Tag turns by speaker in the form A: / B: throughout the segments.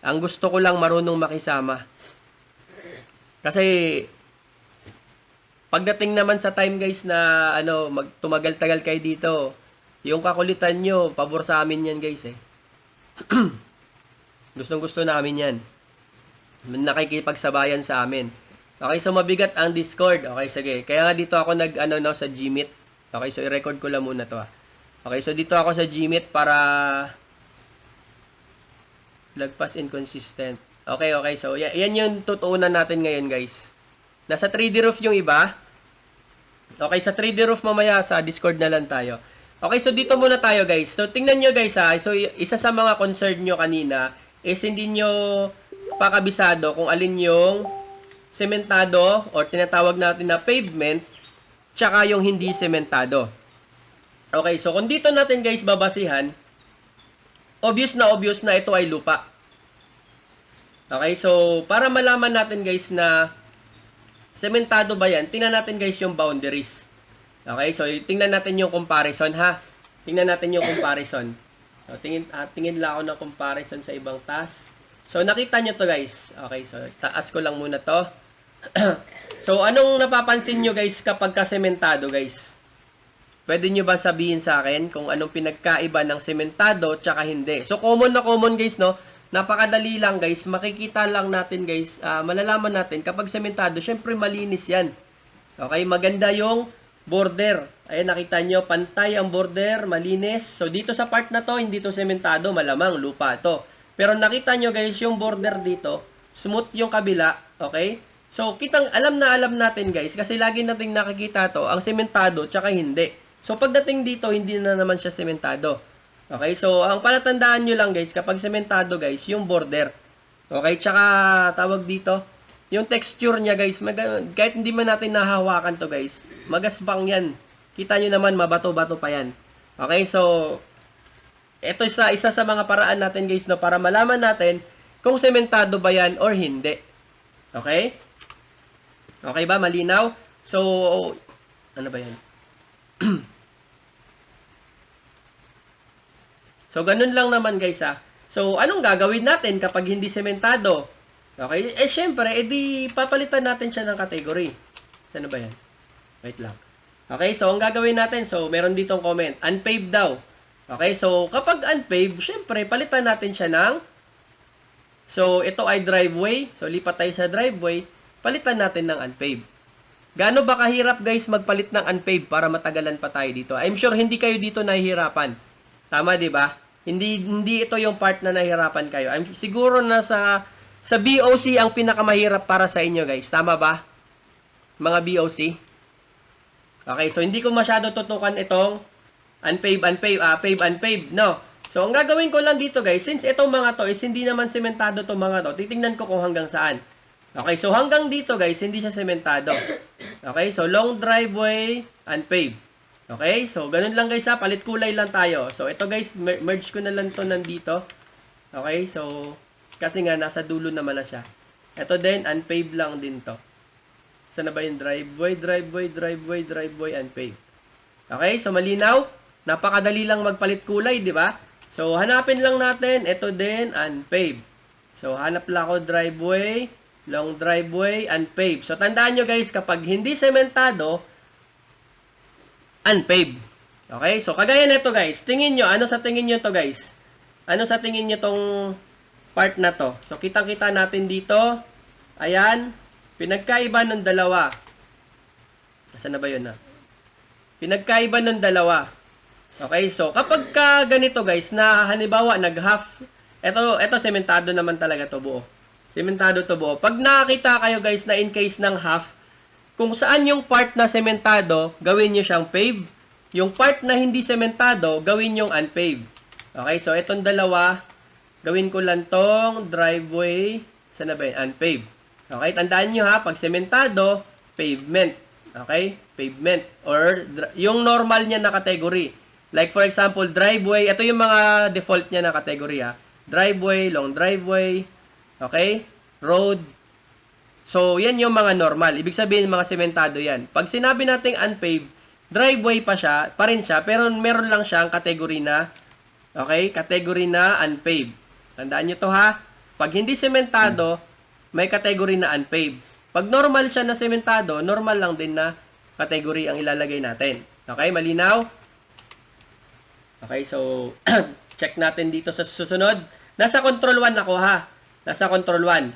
A: Ang gusto ko lang marunong makisama. Kasi pagdating naman sa time guys na tumagal-tagal kayo dito, yung kakulitan nyo, pabor sa amin yan guys eh. Gustong-gusto namin yan. Nakikipagsabayan sa amin. Okay, so mabigat ang Discord. Okay, sige. Kaya nga dito ako sa Gmeet. Okay, so i-record ko lang muna to. Okay, so dito ako sa Gmeet para lagpas inconsistent. Okay, okay. So yan yung tutuunan natin ngayon, guys. Nasa 3D roof yung iba. Okay, sa 3D roof mamaya sa Discord na lang tayo. Okay, so dito muna tayo, guys. So tingnan nyo, guys, ha. So isa sa mga concern nyo kanina is hindi nyo pakabisado kung alin yung sementado or tinatawag natin na pavement tsaka yung hindi sementado. Okay, so kung dito natin guys babasihan, obvious na ito ay lupa. Okay, so para malaman natin guys na sementado ba yan, tingnan natin guys yung boundaries. Okay, so tingnan natin yung comparison ha. Tingnan natin yung comparison. So tingin lang ako ng comparison sa ibang task. So nakita nyo to guys. Okay, so taas ko lang muna to. So anong napapansin nyo guys kapag kasementado guys? Pwede nyo ba sabihin sa akin kung anong pinagkaiba ng sementado tsaka hindi? So common na common guys, no? Napakadali lang guys. Makikita lang natin guys, malalaman natin kapag sementado, syempre malinis yan. Okay, maganda yung border. Ayan, nakita nyo, pantay ang border, malinis. So dito sa part na to, hindi to sementado, malamang lupa to. Pero nakita nyo guys, yung border dito, smooth yung kabila, okay? So, alam natin guys, kasi lagi nating nakikita to, ang sementado, tsaka hindi. So, pagdating dito, hindi na naman siya sementado. Okay, so, ang palatandaan nyo lang guys, kapag sementado guys, yung border. Okay, tsaka tawag dito, yung texture niya guys, kahit hindi man natin nahawakan to guys, magasbang yan. Kita nyo naman, mabato-bato pa yan. Okay, so, ito isa sa mga paraan natin guys no, para malaman natin kung sementado ba yan or hindi. Okay? Okay ba? Malinaw? So, ano ba yan? So, ganun lang naman guys ha. So, anong gagawin natin kapag hindi sementado? Okay? Eh, syempre, edi papalitan natin siya ng category. Saan ba yan? Wait lang. Okay, so ang gagawin natin, so meron ditong comment, unpaved daw. Okay, so kapag unpaved, syempre, palitan natin siya ng, so ito ay driveway, so lipat tayo sa driveway, palitan natin ng unpaved. Gaano ba kahirap guys magpalit ng unpaved para matagalan pa tayo dito? I'm sure hindi kayo dito nahihirapan. Tama, di ba? Hindi ito yung part na nahihirapan kayo. Siguro na sa BOC ang pinakamahirap para sa inyo guys. Tama ba? Mga BOC? Okay, so hindi ko masyado tutukan itong unpaved, no? So, ang gagawin ko lang dito guys, since itong mga to is hindi naman sementado itong mga to, titingnan ko kung hanggang saan. Okay, so hanggang dito guys, hindi siya sementado. Okay, so long driveway, unpaved. Okay, so ganun lang guys ha, palit kulay lang tayo. So, ito guys, merge ko na lang to nandito. Okay, so, kasi nga nasa dulo naman na siya. Ito din, unpaved lang din to. Saan na ba yung driveway, unpaved. Okay, so malinaw? Napakadali lang magpalit kulay, di ba? So, hanapin lang natin. Ito din, unpaved. So, hanap lang ako driveway, long driveway, unpaved. So, tandaan nyo guys, kapag hindi sementado, unpaved. Okay? So, kagaya nito guys. Tingin nyo, ano sa tingin nyo to guys? Ano sa tingin nyo tong part na to? So, kitang-kita natin dito. Ayan. Pinagkaiba ng dalawa. Saan na ba yun na? Pinagkaiba ng dalawa. Okay, so kapag ka ganito guys, na halimbawa nag-half, ito sementado naman talaga to buo. Sementado to buo. Pag nakakita kayo guys na in case ng half, kung saan yung part na sementado, gawin nyo siyang paved. Yung part na hindi sementado, gawin yung unpaved. Okay, so itong dalawa, gawin ko lang tong driveway, saan na ba yun? Unpaved. Okay, tandaan nyo ha, pag sementado, pavement. Okay, pavement. Or yung normal niya na category. Like for example, driveway, ito yung mga default niya na category ha. Driveway, long driveway, okay? Road. So, yan yung mga normal. Ibig sabihin, mga sementado yan. Pag sinabi nating unpaved, driveway pa rin siya, pero meron lang siyang category na, okay? Category na unpaved. Tandaan nyo to ha. Pag hindi sementado, may category na unpaved. Pag normal siya na sementado, normal lang din na category ang ilalagay natin. Okay, malinaw? Okay, so check natin dito sa susunod. Nasa control 1 ako ha. Nasa control 1.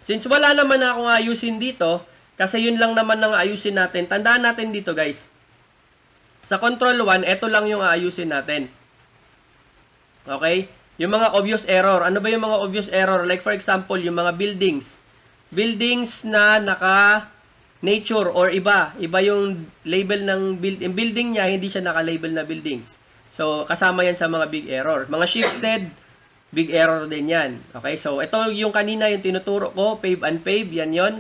A: Since wala naman akong ayusin dito, kasi yun lang naman ang ayusin natin, tandaan natin dito guys. Sa control 1, ito lang yung ayusin natin. Okay? Yung mga obvious error. Ano ba yung mga obvious error? Like for example, yung mga buildings. Buildings na naka-nature or iba. Iba yung label ng building niya, hindi siya naka-label na buildings. So, kasama yan sa mga big error. Mga shifted, big error din yan. Okay, so ito yung kanina yung tinuturo ko, pave and pave, yan yon.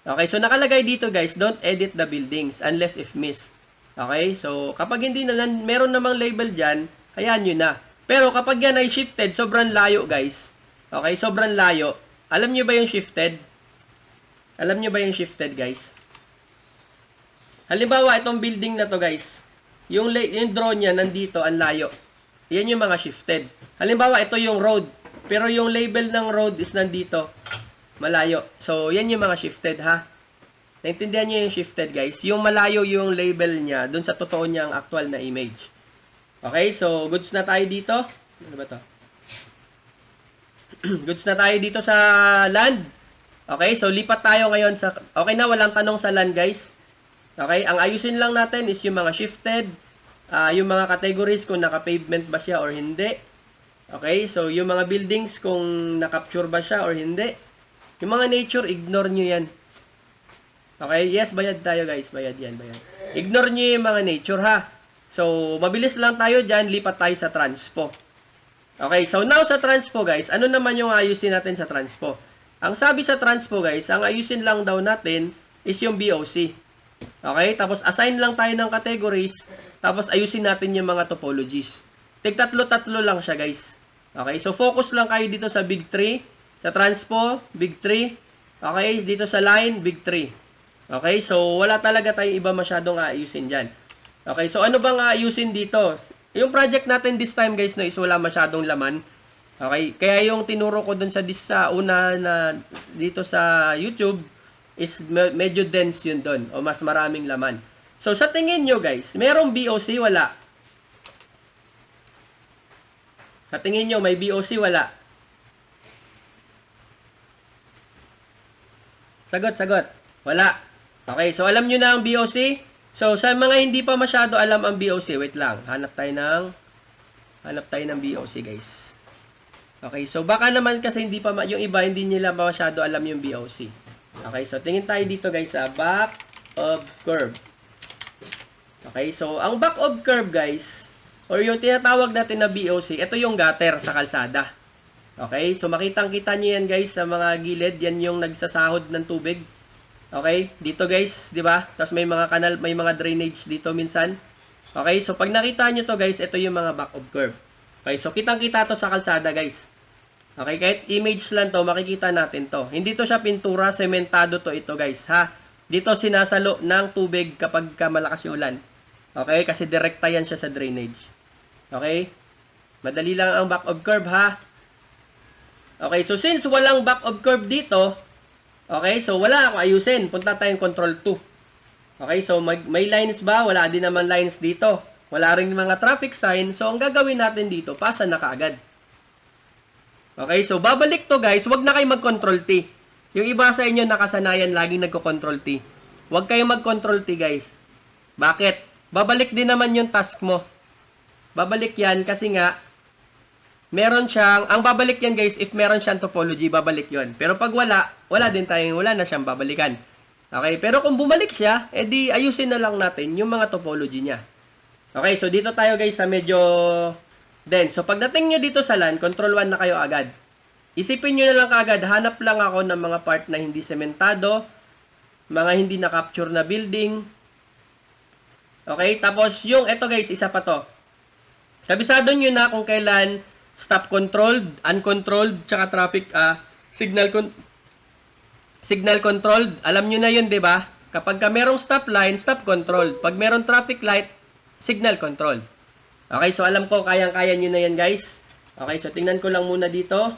A: Okay, so nakalagay dito guys, don't edit the buildings unless if missed. Okay, so kapag hindi na, meron namang label dyan, hayaan nyo na. Pero kapag yan ay shifted, sobrang layo guys. Okay, sobrang layo. Alam nyo ba yung shifted? Alam nyo ba yung shifted guys? Halimbawa, itong building na to guys, yung drone niya nandito, ang layo. Yan yung mga shifted. Halimbawa, ito yung road. Pero yung label ng road is nandito. Malayo. So, yan yung mga shifted, ha? Naintindihan nyo yung shifted, guys? Yung malayo yung label niya dun sa totoo niyang actual na image. Okay, so, goods na tayo dito. Ano ba to? Goods na tayo dito sa land. Okay, so, lipat tayo ngayon sa... Okay na, walang tanong sa land, guys. Okay, ang ayusin lang natin is yung mga shifted, yung mga categories kung naka-pavement ba siya or hindi. Okay, so yung mga buildings kung na-capture ba siya or hindi. Yung mga nature, ignore nyo yan. Okay, yes, bayad tayo guys, bayad yan, bayad. Ignore nyo yung mga nature ha. So, mabilis lang tayo dyan, lipat tayo sa transpo. Okay, so now sa transpo guys, ano naman yung ayusin natin sa transpo? Ang sabi sa transpo guys, ang ayusin lang daw natin is yung BOC. Okay, tapos assign lang tayo ng categories, tapos ayusin natin yung mga topologies. Tig-tatlo-tatlo lang siya guys. Okay, so focus lang kayo dito sa big 3, sa transpo, big 3. Okay, dito sa line, big 3. Okay, so wala talaga tayong iba masyadong aayusin dyan. Okay, so ano bang aayusin dito? Yung project natin this time guys no, is wala masyadong laman. Okay, kaya yung tinuro ko dun sa una na dito sa YouTube, is medyo dense yun doon o mas maraming laman. So, sa tingin nyo guys, merong BOC? Wala. Sa tingin nyo, may BOC? Wala. Sagot, sagot. Wala. Okay, so alam nyo na ang BOC? So, sa mga hindi pa masyado alam ang BOC, wait lang. Hanap tayo ng BOC guys. Okay, so baka naman kasi hindi pa, yung iba hindi nila masyado alam yung BOC. Okay, so tingin tayo dito guys sa back of curve. Okay, so ang back of curve guys, or yung tinatawag natin na BOC, ito yung gutter sa kalsada. Okay, so makitang-kita nyo yan guys sa mga gilid, yan yung nagsasahod ng tubig. Okay, dito guys, di ba? Tapos may mga kanal, may mga drainage dito minsan. Okay, so pag nakita nyo to guys, ito yung mga back of curve. Okay, so kitang-kita to sa kalsada guys. Okay, kahit image lang to, makikita natin to. Hindi to siya pintura, sementado to ito guys, ha? Dito sinasalo ng tubig kapag malakas yung ulan. Okay, kasi direkta yan siya sa drainage. Okay? Madali lang ang back of curve, ha? Okay, so since walang back of curve dito, okay, so wala ako ayusin. Punta tayong control 2. Okay, so may lines ba? Wala din naman lines dito. Wala rin mga traffic sign. So, ang gagawin natin dito, pasa na kaagad. Okay, so babalik to guys, wag na kayo mag-control T. Yung iba sa inyo nakasanayan laging nagko-control T. Wag kayong mag-control T guys. Bakit? Babalik din naman yung task mo. Babalik yan kasi nga meron siyang, ang babalik yan guys, if meron siyang topology, babalik yon. Pero pag wala din tayong, wala na siyang babalikan. Okay, pero kung bumalik siya, edi ayusin na lang natin yung mga topology niya. Okay, so dito tayo guys sa medyo dense. So pagdating nyo dito sa LAN, control 1 na kayo agad. Isipin nyo na lang kaagad, hanap lang ako ng mga part na hindi sementado, mga hindi na-capture na building. Okay, tapos yung, eto guys, isa pa to. Kabisado nyo na kung kailan stop controlled, uncontrolled, tsaka traffic, signal controlled. Alam nyo na yun, di ba? Kapag ka merong stop line, stop controlled. Pag merong traffic light, signal controlled. Okay, so alam ko, kayang-kaya nyo na yan, guys. Okay, so tingnan ko lang muna dito.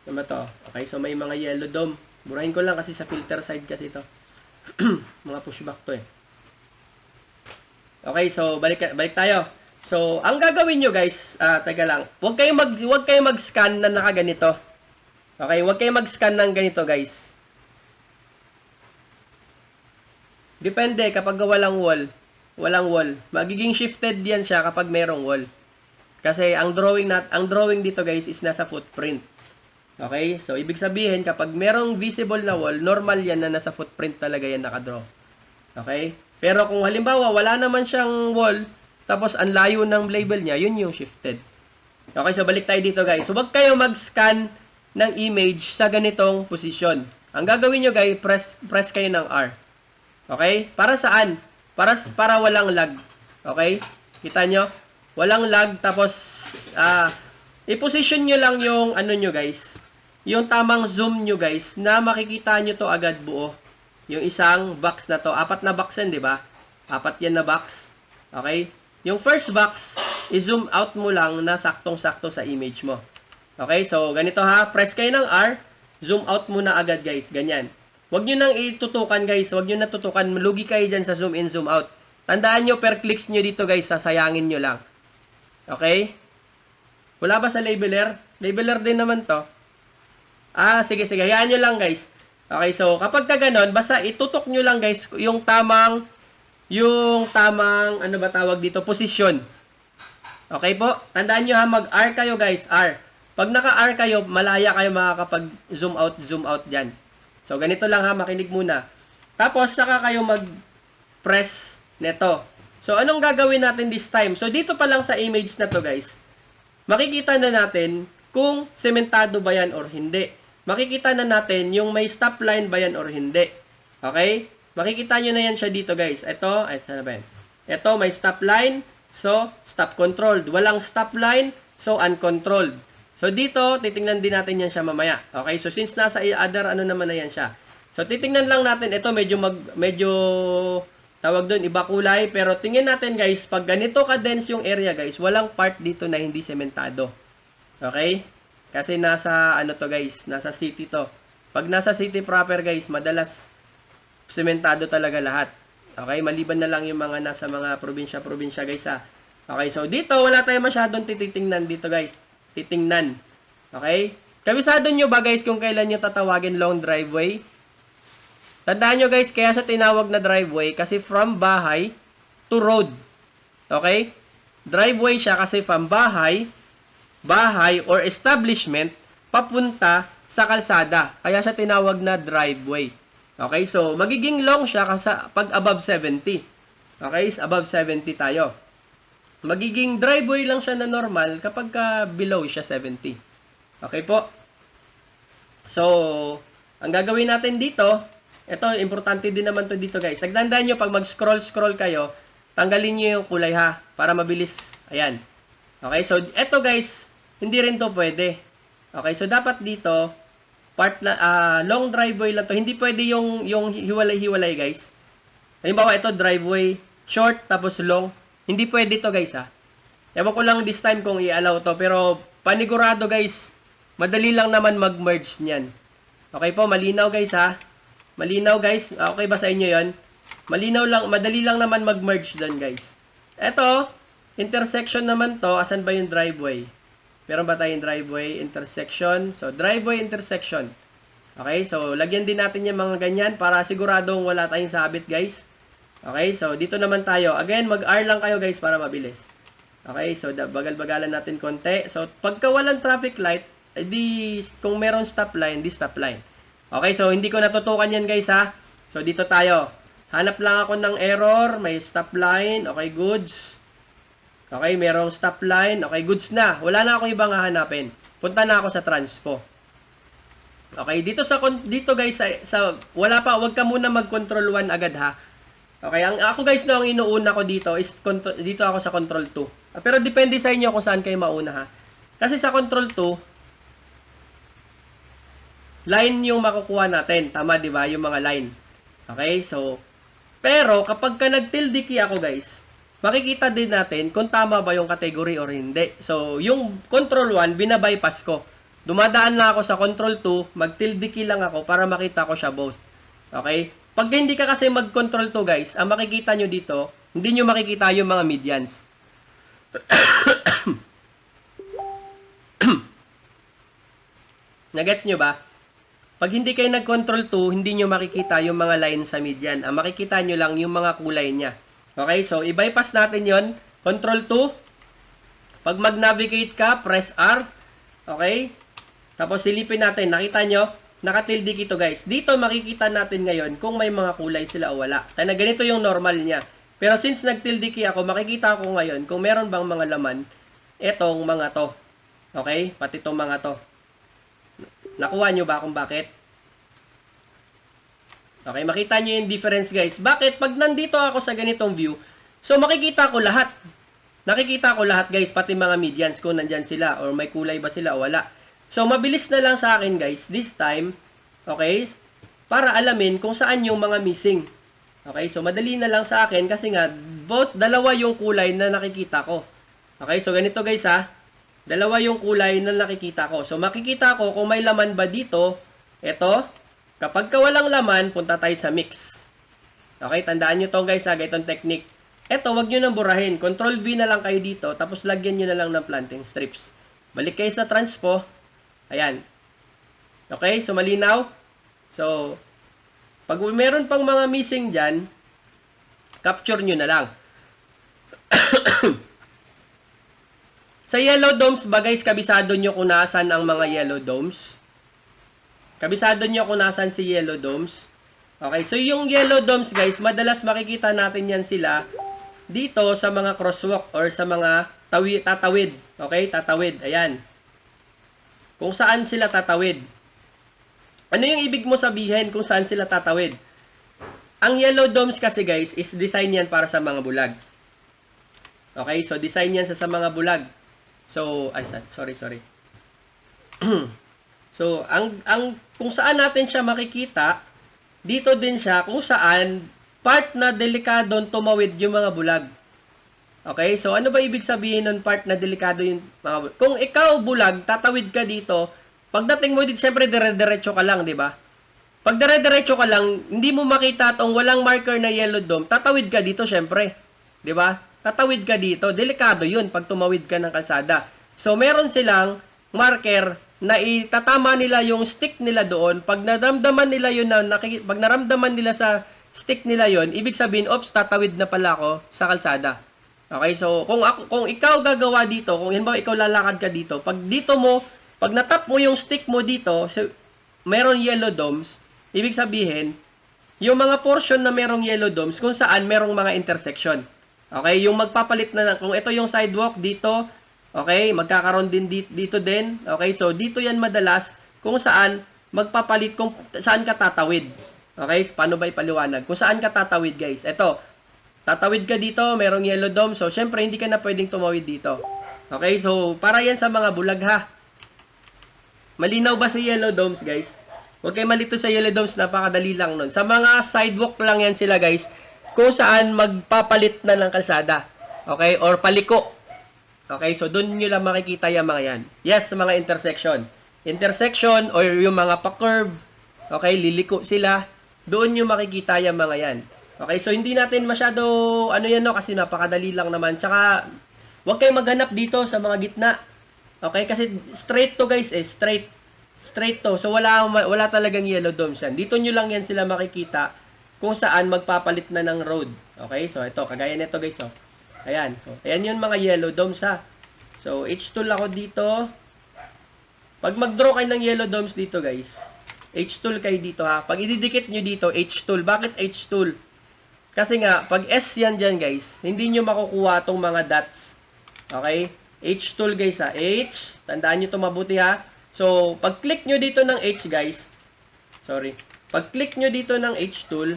A: Ano ba to? Okay, so may mga yellow dome. Burahin ko lang kasi sa filter side kasi ito. Mga pushback to eh. Okay, so balik tayo. So, ang gagawin nyo guys, teka lang. Huwag kayong mag-scan na nakaganito. Okay, huwag kayong mag-scan ng ganito guys. Depende kapag walang wall. Magiging shifted yan siya kapag merong wall. Kasi ang drawing dito guys is nasa footprint. Okay? So ibig sabihin kapag merong visible na wall, normal yan na nasa footprint talaga yan nakadraw. Okay? Pero kung halimbawa wala naman siyang wall, tapos ang layo ng label niya, yun yung shifted. Okay, so balik tayo dito guys. So wag kayo mag-scan ng image sa ganitong posisyon. Ang gagawin nyo guys, press kayo ng R. Okay? Para saan? Para walang lag. Okay? Kita nyo? Walang lag. Tapos, i-position nyo lang yung ano nyo guys. Yung tamang zoom nyo guys na makikita nyo to agad buo. Yung isang box na to. 4 na box yan, di ba? 4 yan na box. Okay? Yung first box, i-zoom out mo lang na saktong-sakto sa image mo. Okay? So, ganito ha. Press kayo ng R. Zoom out muna agad guys. Ganyan. Huwag nyo nang itutukan guys. Huwag nyo na tutukan. Lugi kayo dyan sa zoom in, zoom out. Tandaan nyo per clicks nyo dito guys. Sasayangin nyo lang. Okay? Wala ba sa labeler? Labeler din naman to. Sige. Hayaan nyo lang guys. Okay, so kapag ka ganon, basta itutok nyo lang guys yung tamang, ano ba tawag dito? Posisyon. Okay po? Tandaan nyo ha, mag-R kayo guys. R. Pag naka-R kayo, malaya kayo makakapag-zoom out dyan. So, ganito lang ha, makinig muna. Tapos, saka kayo mag-press neto. So, anong gagawin natin this time? So, dito pa lang sa image na to guys, makikita na natin kung sementado ba yan or hindi. Makikita na natin yung may stop line ba yan or hindi. Okay? Makikita nyo na yan siya dito guys. Ito, saan ba yan? Ito, may stop line. So, stop controlled. Walang stop line. So, uncontrolled. So, dito, titingnan din natin yan siya mamaya. Okay? So, since nasa other ano naman na yan siya. So, titingnan lang natin. Ito, medyo tawag doon, iba kulay. Pero, tingin natin guys, pag ganito ka-dense yung area guys, walang part dito na hindi sementado. Okay? Kasi nasa, ano to guys, nasa city to. Pag nasa city proper guys, madalas sementado talaga lahat. Okay? Maliban na lang yung mga nasa mga probinsya-probinsya guys ha. Okay? So, dito, wala tayong masyadong titingnan dito guys. Titingnan. Okay? Kabisado nyo ba guys kung kailan nyo tatawagin long driveway? Tandaan nyo guys, kaya sa tinawag na driveway, kasi from bahay to road. Okay? Driveway siya kasi from bahay or establishment papunta sa kalsada. Kaya siya tinawag na driveway. Okay? So, magiging long siya kasi pag above 70. Okay? Above 70 tayo. Magiging driveway lang siya na normal kapag below siya 70. Okay po? So, ang gagawin natin dito, ito, importante din naman to dito guys. Tandaan nyo, pag mag-scroll kayo, tanggalin nyo yung kulay ha, para mabilis. Ayan. Okay, so, ito guys, hindi rin to pwede. Okay, so dapat dito, long driveway lang to. Hindi pwede yung hiwalay-hiwalay guys. Halimbawa, ito driveway, short, tapos long. Hindi pwede to guys ha. Ewan ko lang this time kung i-allow to. Pero panigurado guys, madali lang naman mag-merge niyan. Okay po, malinaw guys ha. Malinaw guys. Okay ba sa inyo yon? Madali lang naman mag-merge doon guys. Ito, intersection naman to. Asan ba yung driveway? Meron ba tayong driveway, intersection? So, driveway, intersection. Okay, so lagyan din natin yung mga ganyan para siguradong wala tayong sabit guys. Okay, so dito naman tayo. Again, mag-R lang kayo guys para mabilis. Okay, so bagal-bagalan natin konti. So, pagka walang traffic light, kung meron stop line, stop line. Okay, so hindi ko natutukan yan guys ha. So, dito tayo. Hanap lang ako ng error. May stop line. Okay, goods. Okay, merong stop line. Okay, goods na. Wala na akong ibang hahanapin. Punta na ako sa transpo. Okay, dito guys, wag ka muna mag-control 1 agad ha. Okay, ako guys no, ang inuuna ko dito is dito ako sa control 2. Pero depende sa inyo kung saan kayo mauna ha. Kasi sa control 2, line yung makukuha natin. Tama, di ba? Yung mga line. Okay, so, pero kapag ka nag-tilde key ako guys, makikita din natin kung tama ba yung category or hindi. So, yung control 1, binabypass ko. dumadaan na ako sa control 2, mag-tilde key lang ako para makita ko siya both. Okay? Pag hindi ka kasi mag-control 2 guys, ang makikita nyo dito, hindi nyo makikita yung mga medians. Nagets nyo ba? Pag hindi kayo nag-control 2, hindi nyo makikita yung mga line sa median. Ang makikita nyo lang yung mga kulay niya. Okay, so i-bypass natin yon. Control 2. Pag mag-navigate ka, press R. Okay? Tapos silipin natin. Nakita nyo? Nakatilde ito guys. Dito makikita natin ngayon kung may mga kulay sila o wala. Kaya ganito yung normal niya. Pero since nagtilde ako, makikita ko ngayon kung meron bang mga laman etong mga to. Okay? Pati itong mga to. Nakuha nyo ba kung bakit? Okay, makita nyo yung difference guys. Bakit? Pag nandito ako sa ganitong view, so makikita ko lahat. Nakikita ko lahat guys, pati mga medians kung nandyan sila or may kulay ba sila o wala. So mabilis na lang sa akin guys, this time, okay, para alamin kung saan yung mga missing. Okay, so madali na lang sa akin kasi nga, both dalawa yung kulay na nakikita ko. Okay, so ganito guys ha. Dalawa yung kulay na nakikita ko. So, makikita ko kung may laman ba dito. Ito. Kapag walang laman, punta tayo sa mix. Okay, tandaan nyo to guys ha, itong technique. Ito, wag nyo nang burahin. Control V na lang kayo dito, tapos lagyan nyo na lang ng planting strips. Balik kayo sa transpo. Ayan. Okay, so malinaw. So, pag meron pang mga missing dyan, capture nyo na lang. Sa yellow domes ba guys, kabisado nyo kung nasan ang mga yellow domes? Kabisado nyo kung nasan si yellow domes? Okay, so yung yellow domes guys, madalas makikita natin yan sila dito sa mga crosswalk or sa mga tatawid. Okay, tatawid. Ayan. Kung saan sila tatawid. Ano yung ibig mo sabihin kung saan sila tatawid? Ang yellow domes kasi guys, is design yan para sa mga bulag. Okay, so design yan sa mga bulag. So, ay, sorry. So, ang kung saan natin siya makikita, dito din siya kung saan part na delikadong tumawid yung mga bulag. Okay? So, ano ba ibig sabihin ng part na delikado yung mga bulag? Kung ikaw bulag, tatawid ka dito, pagdating mo dito, syempre dire-diretso ka lang, di ba? Pag dire-diretso ka lang, hindi mo makita tong walang marker na yellow dome, tatawid ka dito, syempre. Di ba? Tatawid ka dito, delikado yun pag tumawid ka ng kalsada. So, meron silang marker na itatama nila yung stick nila doon. Pag naramdaman nila yun, pag naramdaman nila sa stick nila yun, ibig sabihin, oops, tatawid na pala ako sa kalsada. Okay, so, kung ikaw gagawa dito, kung halimbawa ikaw lalakad ka dito, pag natap mo yung stick mo dito, so, meron yellow domes, ibig sabihin, yung mga portion na merong yellow domes, kung saan merong mga intersection. Okay, yung magpapalit na kung ito yung sidewalk dito, okay, magkakaroon din dito din. Okay, so dito yan madalas kung saan magpapalit kung saan ka tatawid. Okay, paano ba ipaliwanag? Kung saan ka tatawid, guys. Ito, tatawid ka dito, merong yellow dome. So, syempre, hindi ka na pwedeng tumawid dito. Okay, so para yan sa mga bulag ha. Malinaw ba sa yellow domes, guys? Huwag kayo malito sa yellow domes, napakadali lang nun. Sa mga sidewalk lang yan sila, guys, kung saan magpapalit na ng kalsada. Okay? Or paliko. Okay? So, doon nyo lang makikita yung mga yan. Yes, mga intersection. Intersection or yung mga pa-curve. Okay? Liliko sila. Doon nyo makikita yung mga yan. Okay? So, hindi natin masyado, ano yan no? Kasi napakadali lang naman. Tsaka, huwag kayong maghanap dito sa mga gitna. Okay? Kasi straight to guys eh. Straight to. So, wala talagang yellow domes yan. Dito nyo lang yan sila makikita kung saan magpapalit na ng road. Okay? So, ito. Kagaya nito guys. Oh. Ayan. So, ayan yung mga yellow domes ha. So, H-tool ako dito. Pag mag-draw kayo ng yellow domes dito guys, H-tool kayo dito ha. Pag ididikit nyo dito, H-tool. Bakit H-tool? Kasi nga, pag S yan dyan guys, hindi nyo makukuha tong mga dots. Okay? H-tool guys ha. H. Tandaan nyo ito mabuti ha. So, pag click nyo dito ng H guys, sorry. Pag click nyo dito ng H-tool,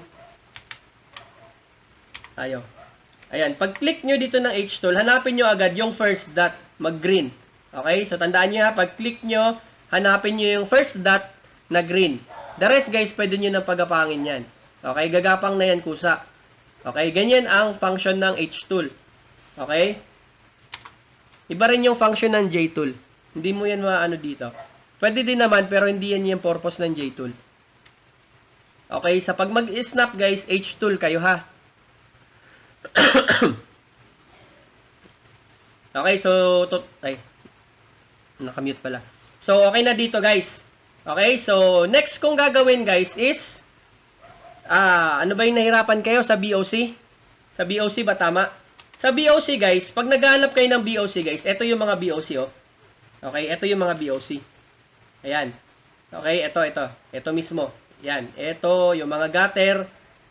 A: ayan, pag click nyo dito ng H-tool, hanapin nyo agad yung first dot, mag-green. Okay? So, tandaan nyo ha, pag click nyo, hanapin nyo yung first dot na green. The rest guys, pwede nyo nang pagapangin yan. Okay? Gagapang na yan kusa. Okay? Ganyan ang function ng H-tool. Okay? Iba rin yung function ng J-tool. Hindi mo yan maano dito. Pwede din naman, pero hindi yan yung purpose ng J-tool. Okay, sa pag mag-snap guys, H-tool kayo ha. Okay, so, nakamute pala. So, okay na dito guys. Okay, so, next kong gagawin guys is, ano ba yung nahirapan kayo sa BOC? Sa BOC ba tama? Sa BOC guys, pag naghahanap kayo ng BOC guys, ito yung mga BOC oh. Okay, ito yung mga BOC. Ayan. Okay, ito. Ito mismo. Yan. Ito yung mga gutter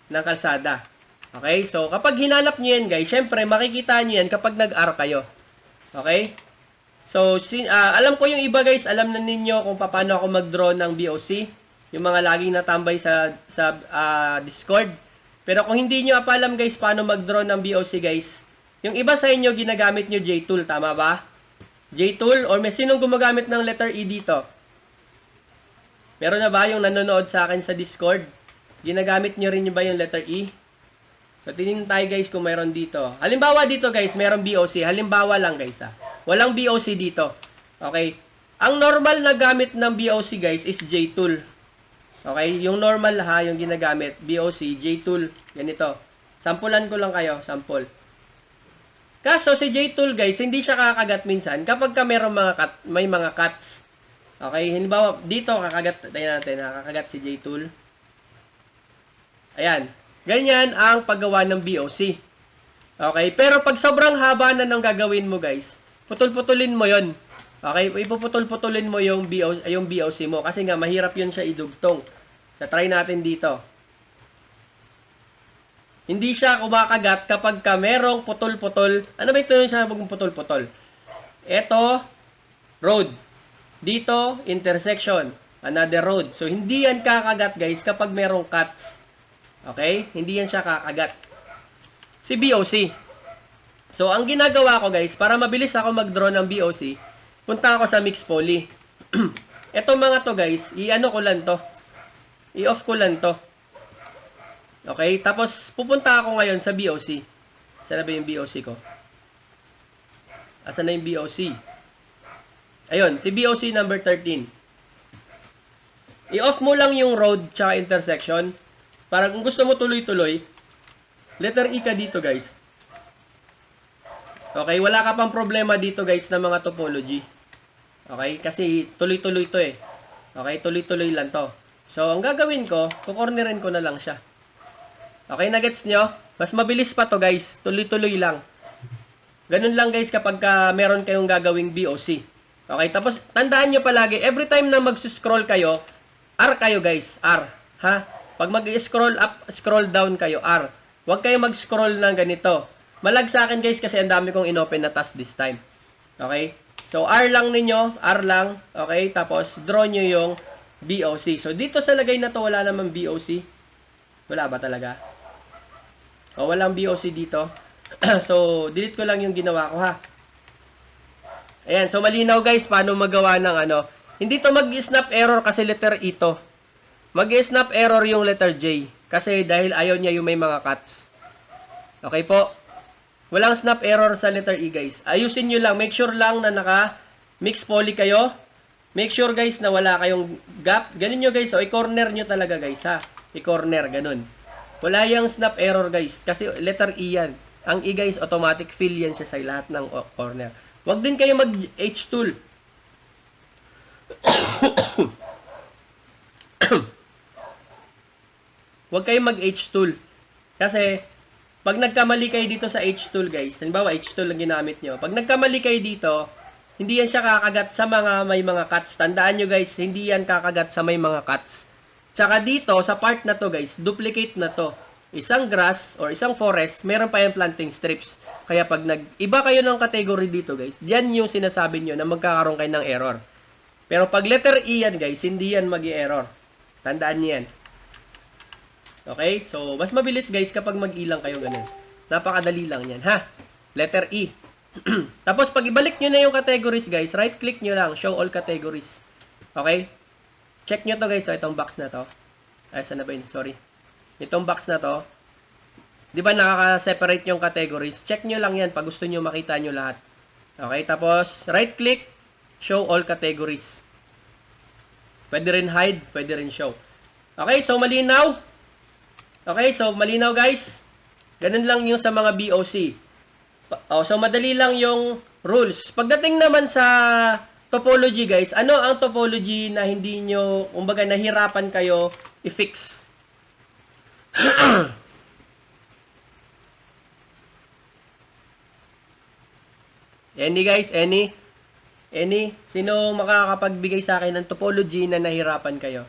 A: ng kalsada. Okay, so kapag hinanap nyo yan guys, syempre makikita nyo yan kapag nag-R kayo. Okay? So, alam ko yung iba guys, alam na ninyo kung paano ako mag-draw ng BOC. Yung mga laging natambay sa Discord. Pero kung hindi nyo pa alam guys paano mag-draw ng BOC guys, yung iba sa inyo ginagamit nyo J-tool, tama ba? J-tool, or may sinong gumagamit ng letter E dito? Meron na ba yung nanonood sa akin sa Discord? Ginagamit nyo rin ba yung letter E? So, tingin tayo guys kung meron dito. Halimbawa dito guys, meron BOC. Halimbawa lang guys ha. Walang BOC dito. Okay? Ang normal na gamit ng BOC guys is J-tool. Okay? Yung normal ha, yung ginagamit. BOC, J-tool. Ganito. Sampulan ko lang kayo. Sample. Kaso si J-tool guys, hindi siya kakagat minsan kapag ka meron may mga cuts. Okay? Halimbawa, dito kakagat. Tayo natin. Kakagat si J-tool. Ayan. Ganyan ang paggawa ng BOC. Okay? Pero pag sobrang haba na ng gagawin mo guys, putol-putulin mo yon. Okay? Ipuputol-putulin mo yung BOC mo. Kasi nga, mahirap yun siya idugtong. So, try natin dito. Hindi siya kumakagat kapag ka merong putol-putol. Ano ba ito yung siya maging putol-putol? Ito, road. Dito, intersection. Another road. So, hindi yan kakagat guys kapag merong cuts. Okay? Hindi yan siya kakagat. Si BOC. So, ang ginagawa ko guys, para mabilis ako mag-draw ng BOC, punta ako sa mix poly. Etong mga to guys, i-ano ko lang to. I-off ko lang to. Okay? Tapos, pupunta ako ngayon sa BOC. Saan na ba yung BOC ko? Asan na yung BOC? Ayun, si BOC number 13. I-off mo lang yung road tsaka intersection. Para kung gusto mo tuloy-tuloy, letter E ka dito guys. Okay, wala ka pang problema dito guys na mga topology. Okay, kasi tuloy-tuloy to eh. Okay, tuloy-tuloy lang to. So, ang gagawin ko, kukornerin ko na lang siya. Okay, nagets nyo? Mas mabilis pa to guys, tuloy-tuloy lang. Ganun lang guys kapag meron kayong gagawing BOC. Okay, tapos tandaan nyo palagi, every time na mag-scroll kayo, R kayo guys, R. Ha? Pag mag-scroll up, scroll down kayo, R. Huwag kayo mag-scroll ng ganito. Malag sa akin guys kasi ang dami kong inopen na task this time. Okay? So, R lang ninyo. R lang. Okay? Tapos, draw nyo yung BOC. So, dito sa lagay na to, wala namang BOC. Wala ba talaga? O, walang BOC dito. So, delete ko lang yung ginawa ko ha. Ayan. So, malinaw guys, paano magawa ng ano. Hindi to mag-snap error kasi letter E to. Mag-snap error yung letter J. Kasi dahil ayaw niya yung may mga cuts. Okay po? Walang snap error sa letter E guys. Ayusin nyo lang. Make sure lang na naka-mix poly kayo. Make sure guys na wala kayong gap. Ganun nyo guys. O, i-corner nyo talaga guys ha. I-corner. Ganun. Wala yung snap error guys. Kasi letter E yan. Ang E guys, automatic fill yan siya sa lahat ng corner. Huwag din kayo mag-H tool. Huwag kayong mag-H tool. Kasi, pag nagkamali kayo dito sa H tool, guys, halimbawa, H tool ang ginamit nyo. Pag nagkamali kayo dito, hindi yan siya kakagat sa may mga cuts. Tandaan nyo, guys, hindi yan kakagat sa may mga cuts. Tsaka dito, sa part na to, guys, duplicate na to. Isang grass or isang forest, meron pa yung planting strips. Kaya pag iba kayo ng category dito, guys, yan yung sinasabi nyo na magkakaroon kayo ng error. Pero pag letter E yan, guys, hindi yan mag-i-error. Tandaan nyo yan. Okay? So, mas mabilis guys kapag mag-ilang kayo ganun. Napakadali lang yan, ha? Letter E. Tapos, pag ibalik nyo na yung categories guys, right-click nyo lang, show all categories. Okay? Check nyo to guys, so, itong box na to. Ay, saan na ba yun? Sorry. Itong box na to. Di ba nakaka-separate yung categories? Check nyo lang yan pag gusto nyo makita nyo lahat. Okay? Tapos, right-click, show all categories. Pwede rin hide, pwede rin show. Okay, so malinaw? Okay, so malinaw guys? Ganun lang yung sa mga BOC. So madali lang yung rules. Pagdating naman sa topology guys, ano ang topology na hindi nyo, kumbaga nahirapan kayo i-fix? Any guys? Any? Sino makakapagbigay sa akin ng topology na nahirapan kayo?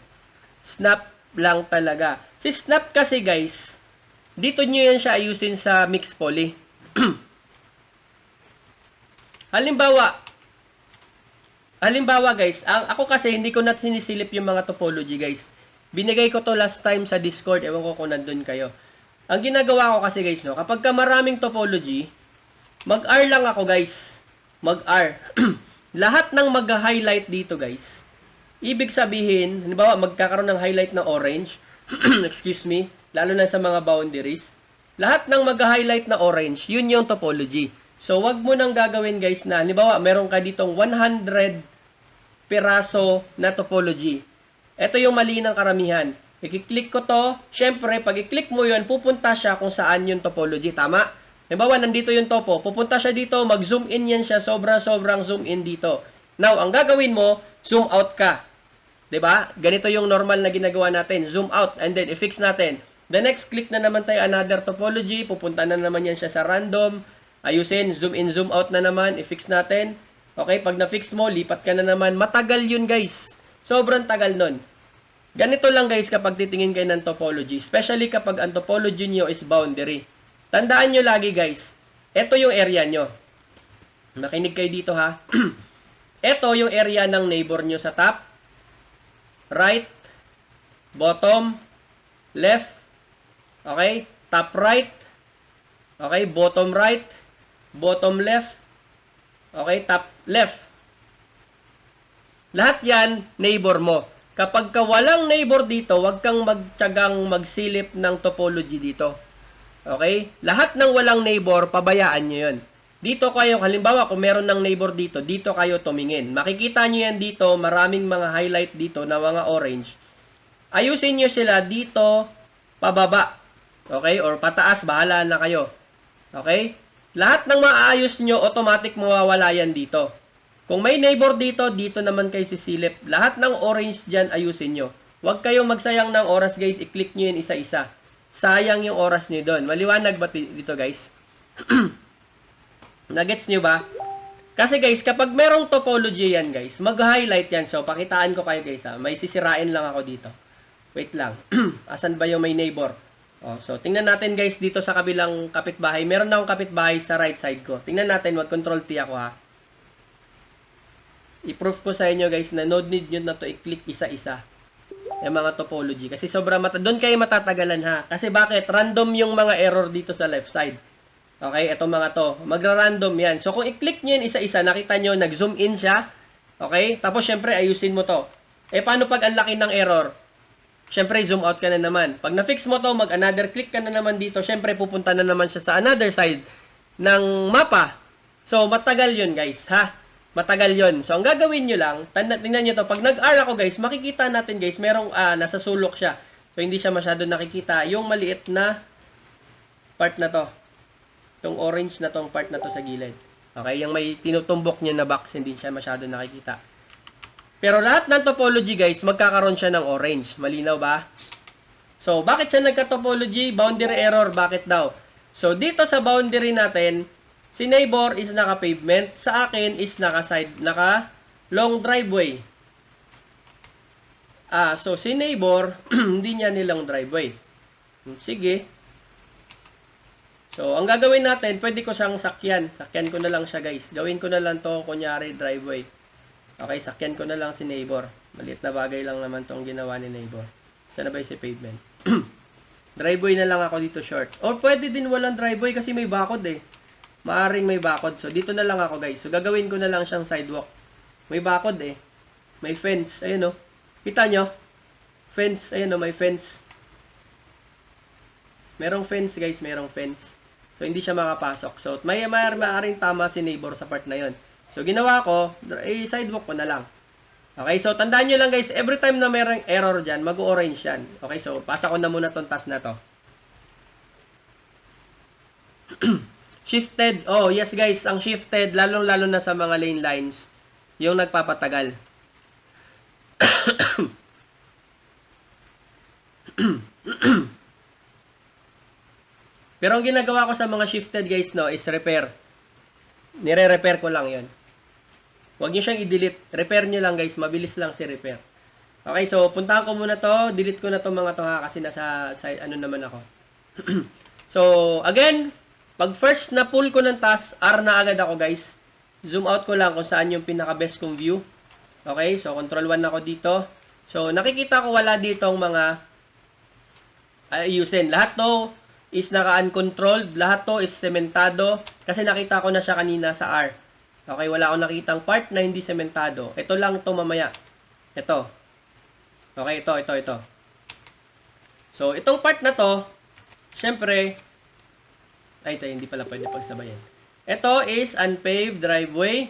A: Snap lang talaga. Si Snap kasi guys, dito nyo yan siya ayusin sa mixed poly. Halimbawa guys, ako kasi hindi ko na sinisilip yung mga topology guys. Binigay ko to last time sa Discord, ewan ko kung nandun kayo. Ang ginagawa ko kasi guys, no, kapag ka maraming topology, mag-R lang ako guys. Mag-R. Lahat ng mag-highlight dito guys, ibig sabihin, halimbawa magkakaroon ng highlight na orange, excuse me, lalo na sa mga boundaries, lahat ng mag-highlight na orange, yun yung topology. So, wag mo nang gagawin guys na, halimbawa, meron ka ditong 100 piraso na topology. Ito yung mali ng karamihan. I-click ko to, syempre, pag i-click mo yun, pupunta siya kung saan yung topology. Tama? Halimbawa, nandito yung topo, pupunta siya dito, mag-zoom in yan siya, sobrang zoom in dito. Now, ang gagawin mo, zoom out ka. 'Di ba? Ganito yung normal na ginagawa natin. Zoom out and then i-fix natin. The next, click na naman tayo another topology. Pupunta na naman yan siya sa random. Ayusin, zoom in, zoom out na naman. I-fix natin. Okay, pag na-fix mo, lipat ka na naman. Matagal yun guys. Sobrang tagal nun. Ganito lang guys kapag titingin kayo ng topology. Especially kapag ang topology nyo is boundary. Tandaan nyo lagi guys. Ito yung area nyo. Makinig kayo dito ha. Ito yung area ng neighbor nyo sa top, right, bottom, left, okay, top right, okay, bottom right, bottom left, okay, top left. Lahat yan, neighbor mo. Kapag ka walang neighbor dito, huwag kang magtiyagang magsilip ng topology dito. Okay? Lahat ng walang neighbor, pabayaan nyo yun. Dito kayo, halimbawa, kung meron ng neighbor dito, dito kayo tumingin. Makikita nyo yan dito, maraming mga highlight dito na mga orange. Ayusin nyo sila dito, pababa. Okay? Or pataas, bahala na kayo. Okay? Lahat ng maayos nyo, automatic mawawala yan dito. Kung may neighbor dito, dito naman kayo sisilip. Lahat ng orange dyan, ayusin nyo. Huwag kayong magsayang ng oras guys, i-click nyo yun isa-isa. Sayang yung oras nyo doon. Maliwanag ba dito guys? Nagets nyo ba? Kasi guys, kapag merong topology yan guys, mag-highlight yan. So, pakitaan ko kayo guys ha. May sisirain lang ako dito. Wait lang. Asan ba yung may neighbor? Oh, so, tingnan natin guys dito sa kabilang kapitbahay. Meron na akong kapitbahay sa right side ko. Tingnan natin, mag-control T ako ha. I-proof ko sa inyo guys na no need nyo na to i-click isa-isa. Yung mga topology. Kasi doon kayo matatagalan ha. Kasi bakit? Random yung mga error dito sa left side. Okay? Itong mga to. Magra-random yan. So, kung i-click nyo yun isa-isa, nakita nyo, nag-zoom in siya. Okay? Tapos, syempre, ayusin mo to. Eh, paano pag ang laki ng error? Syempre, zoom out ka na naman. Pag na-fix mo to, mag-another click ka na naman dito. Syempre, pupunta na naman siya sa another side ng mapa. So, matagal yun, guys. Ha? Matagal yon. So, ang gagawin nyo lang, tingnan nyo to. Pag nag-R ako, guys, makikita natin, guys, merong nasa sulok siya. So, hindi siya masyado nakikita. Yung maliit na part na to. Yung orange na tong part na to sa gilid. Okay? Yung may tinutumbok niya na box, hindi siya masyado nakikita. Pero lahat ng topology, guys, magkakaroon siya ng orange. Malinaw ba? So, bakit siya nagka-topology? Boundary error. Bakit daw? So, dito sa boundary natin, si neighbor is naka-pavement. Sa akin is naka-long driveway. So si neighbor, hindi niya nilang driveway. Sige. So, ang gagawin natin, pwede ko siyang sakyan. Sakyan ko na lang siya, guys. Gawin ko na lang to, kunyari, driveway. Okay, sakyan ko na lang si neighbor. Maliit na bagay lang naman tong ginawa ni neighbor. Sana ba yung si pavement? Driveway na lang ako dito short. Or pwede din walang driveway kasi may bakod eh. Maaring may bakod. So, dito na lang ako, guys. So, gagawin ko na lang siyang sidewalk. May bakod eh. May fence. Ayun, oh. Kita nyo? Fence. Ayun, oh. May fence. Merong fence, guys. Merong fence. So, hindi siya makapasok. So, maaring tama si neighbor sa part na yon. So, ginawa ko, sidewalk ko na lang. Okay, so tandaan nyo lang guys, every time na mayroong error dyan, mag-orange yan. Okay, so pasa ko na muna tong task na to. Shifted. Oh, yes guys, ang shifted, lalong-lalo na sa mga lane lines, yung nagpapatagal. Pero ang ginagawa ko sa mga shifted guys, no, is repair. Nire-repair ko lang yon. Huwag nyo siyang i-delete. Repair nyo lang guys. Mabilis lang si repair. Okay, so puntahan ko muna to. Delete ko na to mga to ha. Kasi nasa side, ano naman ako. So, again, pag first na pull ko ng task, R na agad ako guys. Zoom out ko lang kung saan yung pinaka-best kong view. Okay, so control 1 ako dito. So, nakikita ko wala dito ang mga ayusin. Lahat to is naka-uncontrolled. Lahat to is sementado. Kasi nakita ko na siya kanina sa R. Okay, wala akong nakitang part na hindi sementado. Ito lang to mamaya. Ito. Okay, ito. So, itong part na to, syempre, ito, hindi pala pwede pagsabayan. Ito is unpaved driveway.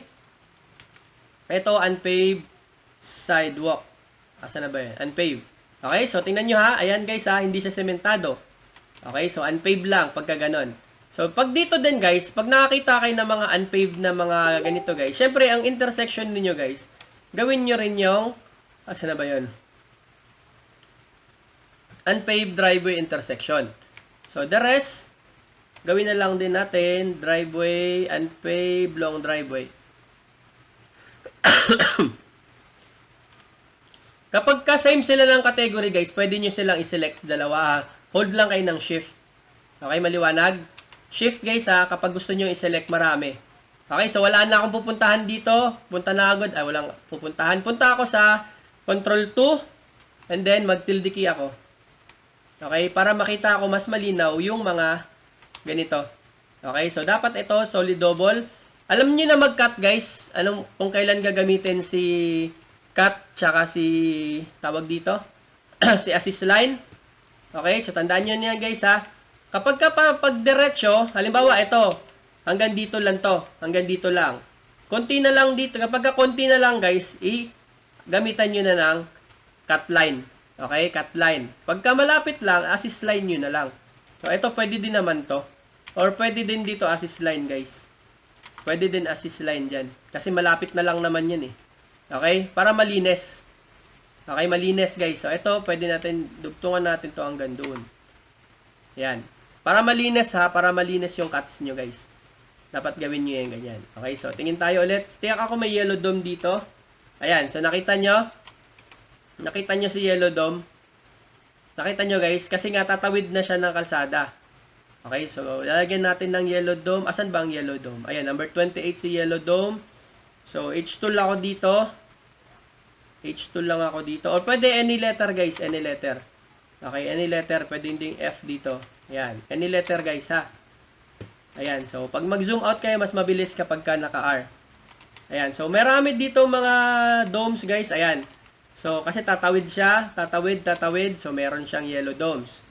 A: Ito, unpaved sidewalk. Asa na ba yan? Unpaved. Okay, so tingnan nyo ha. Ayan guys ha, hindi siya sementado. Okay, so unpaved lang pagka ganon. So, pag dito din guys, pag nakakita kayo ng mga unpaved na mga ganito guys, syempre, ang intersection niyo guys, gawin nyo rin yung, asa na ba yun? Unpaved driveway intersection. So, the rest, gawin na lang din natin, driveway, unpaved, long driveway. Kapag ka-same sila ng category guys, pwede nyo silang i-select dalawa. Hold lang kayo ng shift. Okay, maliwanag? Shift guys ha, kapag gusto nyo i-select marami. Okay, so wala na akong pupuntahan dito. Punta na agad. Ay, walang pupuntahan. Punta ako sa Control 2. And then, mag-tilde key ako. Okay, para makita ako mas malinaw yung mga ganito. Okay, so dapat ito, solid double. Alam nyo na mag-cut guys. Anong, kung kailan gagamitin si cut, tsaka si, tawag dito, si assist line. Okay, so tandaan nyo niyan guys ha. Kapag pag diretso, halimbawa ito, hanggang dito lang to, hanggang dito lang. Konti na lang dito, kapag konti na lang guys, gamitan nyo na ng cut line. Okay, cut line. Pagka malapit lang, assist line nyo na lang. So ito pwede din naman to. Or pwede din dito assist line guys. Pwede din assist line dyan. Kasi malapit na lang naman yan eh. Okay, para malinis. Okay, malinis guys. So ito, pwede natin, dugtungan natin to hanggang doon. Yan. Para malinis ha, para malinis yung cuts nyo guys. Dapat gawin nyo yan ganyan. Okay, so tingin tayo ulit. Tiyak ako may yellow dome dito. Ayan, so nakita nyo? Nakita nyo si yellow dome? Nakita nyo guys, kasi nga tatawid na siya ng kalsada. Okay, so lalagyan natin ng yellow dome. Asan ba ang yellow dome? Ayan, number 28 si yellow dome. So H2 lang ako dito. H2 lang ako dito. Or pwede any letter guys, any letter. Okay, any letter. Pwede ding F dito. Ayan. Any letter guys ha. Ayan. So, pag mag-zoom out kayo, mas mabilis kapag ka naka-R. Ayan. So, marami dito mga domes guys. Ayan. So, kasi tatawid siya. Tatawid. So, meron siyang yellow domes.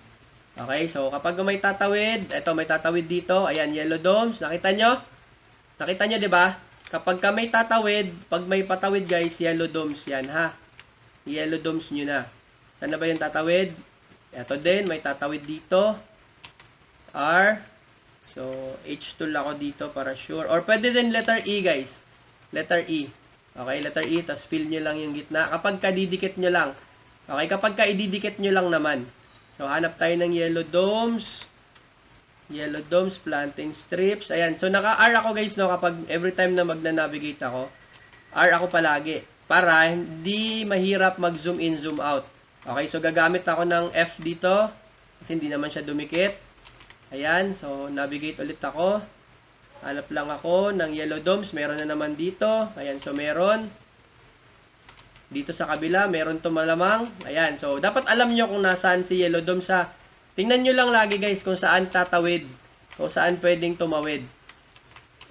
A: Okay. So, kapag may tatawid, ito may tatawid dito. Ayan, yellow domes. Nakita nyo? Nakita nyo, di ba? Kapag ka may tatawid, pag may patawid guys, yellow domes yan ha. Yellow domes nyo na. Saan na ba yung tatawid? Ito din, may tatawid dito. R. So, H2 lang ako dito para sure. Or pwede din letter E guys. Letter E. Okay, letter E. Tapos fill nyo lang yung gitna. Kapag ka-didikit nyo lang. Okay, kapag ka-ididikit nyo lang naman. So, hanap tayo ng yellow domes. Yellow domes, planting strips. Ayan. So, naka-R ako guys, no? Kapag every time na magna-navigate ako, R ako palagi. Para hindi mahirap mag-zoom in, zoom out. Okay, so gagamit ako ng F dito. Kasi hindi naman siya dumikit. Ayan, so navigate ulit ako. Hanap lang ako ng yellow domes. Meron na naman dito. Ayan, so meron. Dito sa kabila, meron to malamang. Ayan, so dapat alam nyo kung nasaan si yellow domes ha. Tingnan nyo lang lagi guys kung saan tatawid. Kung saan pwedeng tumawid.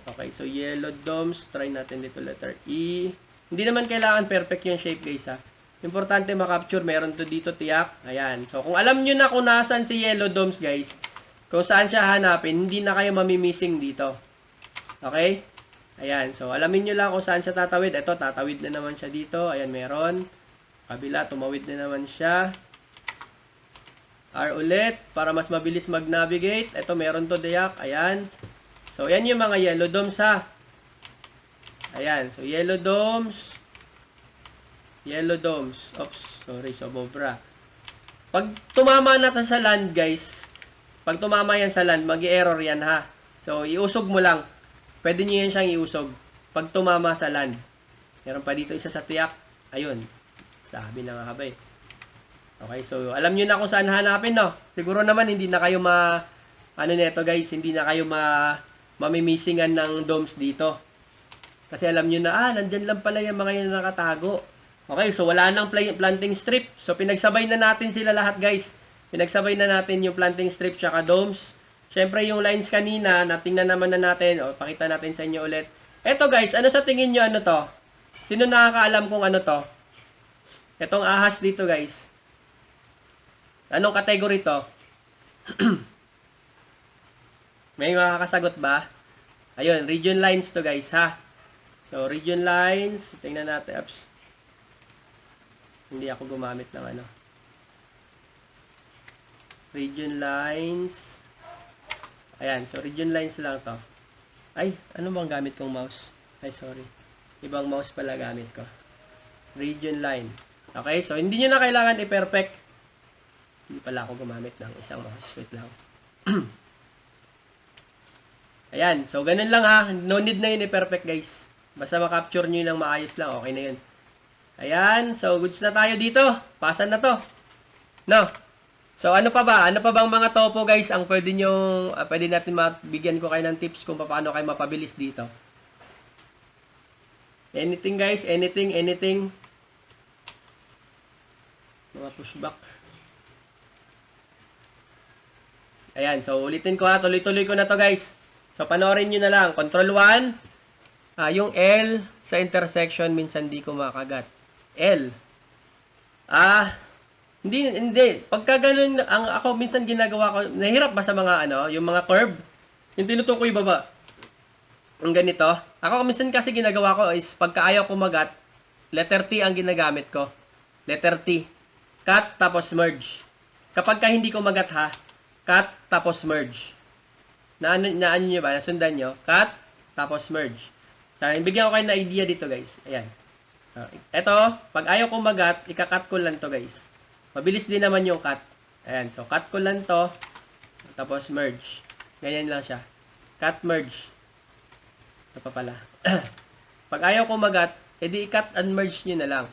A: Okay, so yellow domes. Try natin dito letter E. Hindi naman kailangan perfect yung shape guys ha. Importante makapture. Meron to dito tiyak. Ayan. So kung alam nyo na kung nasaan si yellow domes guys, kung saan siya hanapin, hindi na kayo mamimissing dito. Okay? Ayan, so alamin nyo lang kung saan siya tatawid. Ito, tatawid na naman siya dito. Ayan, meron. Kabila, tumawid na naman siya. R ulit, para mas mabilis mag-navigate. Ito, meron to diyak. Ayan. So, ayan yung mga yellow domes ha. Ayan, so yellow domes. Yellow domes. Oops, sorry, sobobra. Pag tumama na sa land, guys, pag tumama yan sa land, mag-error yan ha. So, iusog mo lang. Pwede nyo yan siyang iusog. Pag tumama sa land. Meron pa dito isa sa tiyak. Ayun. Sabi na nga ba eh. Okay, so alam nyo na kung saan hanapin, no? Siguro naman hindi na kayo ano neto guys, hindi na kayo mamimisingan ng domes dito. Kasi alam nyo na, nandyan lang pala yung mga yan nakatago. Okay, so wala nang planting strip. So pinagsabay na natin sila lahat guys. Pinagsabay na natin yung planting strip tsaka domes. Siyempre, yung lines kanina, natingnan naman na natin. O, pakita natin sa inyo ulit. Eto guys, ano sa tingin nyo ano to? Sino nakakaalam kung ano to? Etong ahas dito guys. Anong category to? May makakasagot ba? Ayun, region lines to guys ha. So, region lines. Tingnan natin. Oops. Hindi ako gumamit ng ano. Region lines. Ayan, so region lines lang to. Ay, ano bang gamit kong mouse? Ay, sorry. Ibang mouse pala gamit ko. Region line. Okay, so hindi nyo na kailangan i-perfect. Hindi pala ako gumamit ng isang mouse. Wait lang. Ayan, so ganun lang ha. No need na yun i-perfect guys. Basta makapture nyo yun ng maayos lang. Okay na yun. Ayan, so goods na tayo dito. Pasan na to. No? So, ano pa ba? Ano pa bang mga topo, guys, ang pwede natin mabigyan ko kayo ng tips kung paano kayo mapabilis dito? Anything, guys? Anything? Mga pushback. Ayan, so ulitin ko ha. Tuloy-tuloy ko na to, guys. So, panoorin nyo na lang. Control 1. Yung L sa intersection, minsan di ko makagat. L. Hindi. Pagka ganun, ako minsan ginagawa ko, nahirap ba sa mga yung mga curve? Yung tinutukoy baba. Ang ganito. Ako minsan kasi ginagawa ko is pagka ayaw kumagat, letter T ang ginagamit ko. Letter T. Cut tapos merge. Kapag ka hindi kumagat ha, cut tapos merge. Naano niyo ba? Nasundan niyo? Cut tapos merge. So, bigyan ko kayo na idea dito guys. Ayan. Ito, pag ayaw kumagat, ika-cut ko lang to guys. Mabilis din naman yung cut. Ayan. So, cut ko lang to. Tapos, merge. Ganyan lang siya. Cut, merge. Ito pa pala. Pag ayaw kumagat, edi i-cut and merge nyo na lang.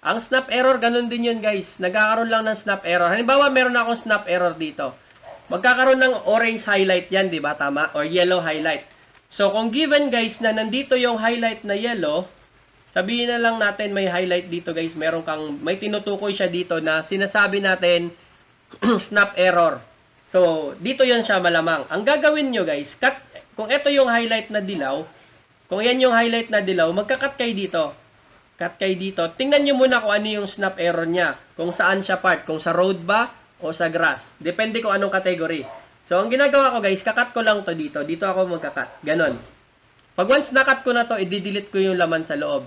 A: Ang snap error, ganun din yun guys. Nagkakaroon lang ng snap error. Halimbawa, meron akong snap error dito. Magkakaroon ng orange highlight yan, di ba? Tama? Or yellow highlight. So, kung given guys na nandito yung highlight na yellow, sabihin na lang natin may highlight dito guys. May tinutukoy siya dito na sinasabi natin snap error. So, dito yan siya malamang. Ang gagawin nyo guys, kung ito yung highlight na dilaw, kung yan yung highlight na dilaw, magka-cut kayo dito. Cut kayo dito. Tingnan nyo muna kung ano yung snap error niya. Kung saan siya part. Kung sa road ba o sa grass. Depende kung anong category. So, ang ginagawa ko guys, kakat ko lang to dito. Dito ako magka-cut. Ganon. Pag once na-cut ko na to, i-delete ko yung laman sa loob.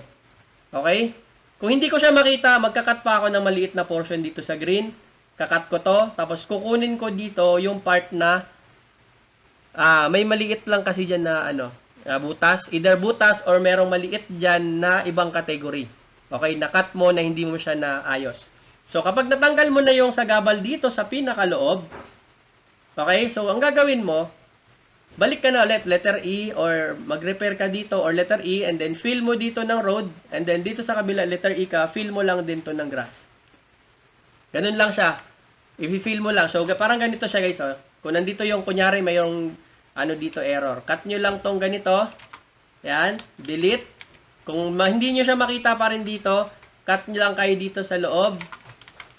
A: Okay? Kung hindi ko siya makita, magkakat pa ako ng maliit na portion dito sa green. Kakat ko to. Tapos kukunin ko dito yung part na may maliit lang kasi dyan na butas. Either butas or merong maliit dyan na ibang category. Okay? Nakat mo na hindi mo siya naayos. So, kapag natanggal mo na yung sagabal dito sa pinakaloob, okay? So, ang gagawin mo, balik ka na ulit, letter E, or mag-repair ka dito, or letter E, and then fill mo dito ng road, and then dito sa kabila, letter E ka, fill mo lang din to ng grass. Ganun lang siya. I-fill mo lang. So, parang ganito siya guys. Oh. Kung nandito yung, kunyari, mayroong, dito, error. Cut nyo lang tong ganito. Yan. Delete. Kung hindi nyo siya makita pa rin dito, cut nyo lang kayo dito sa loob.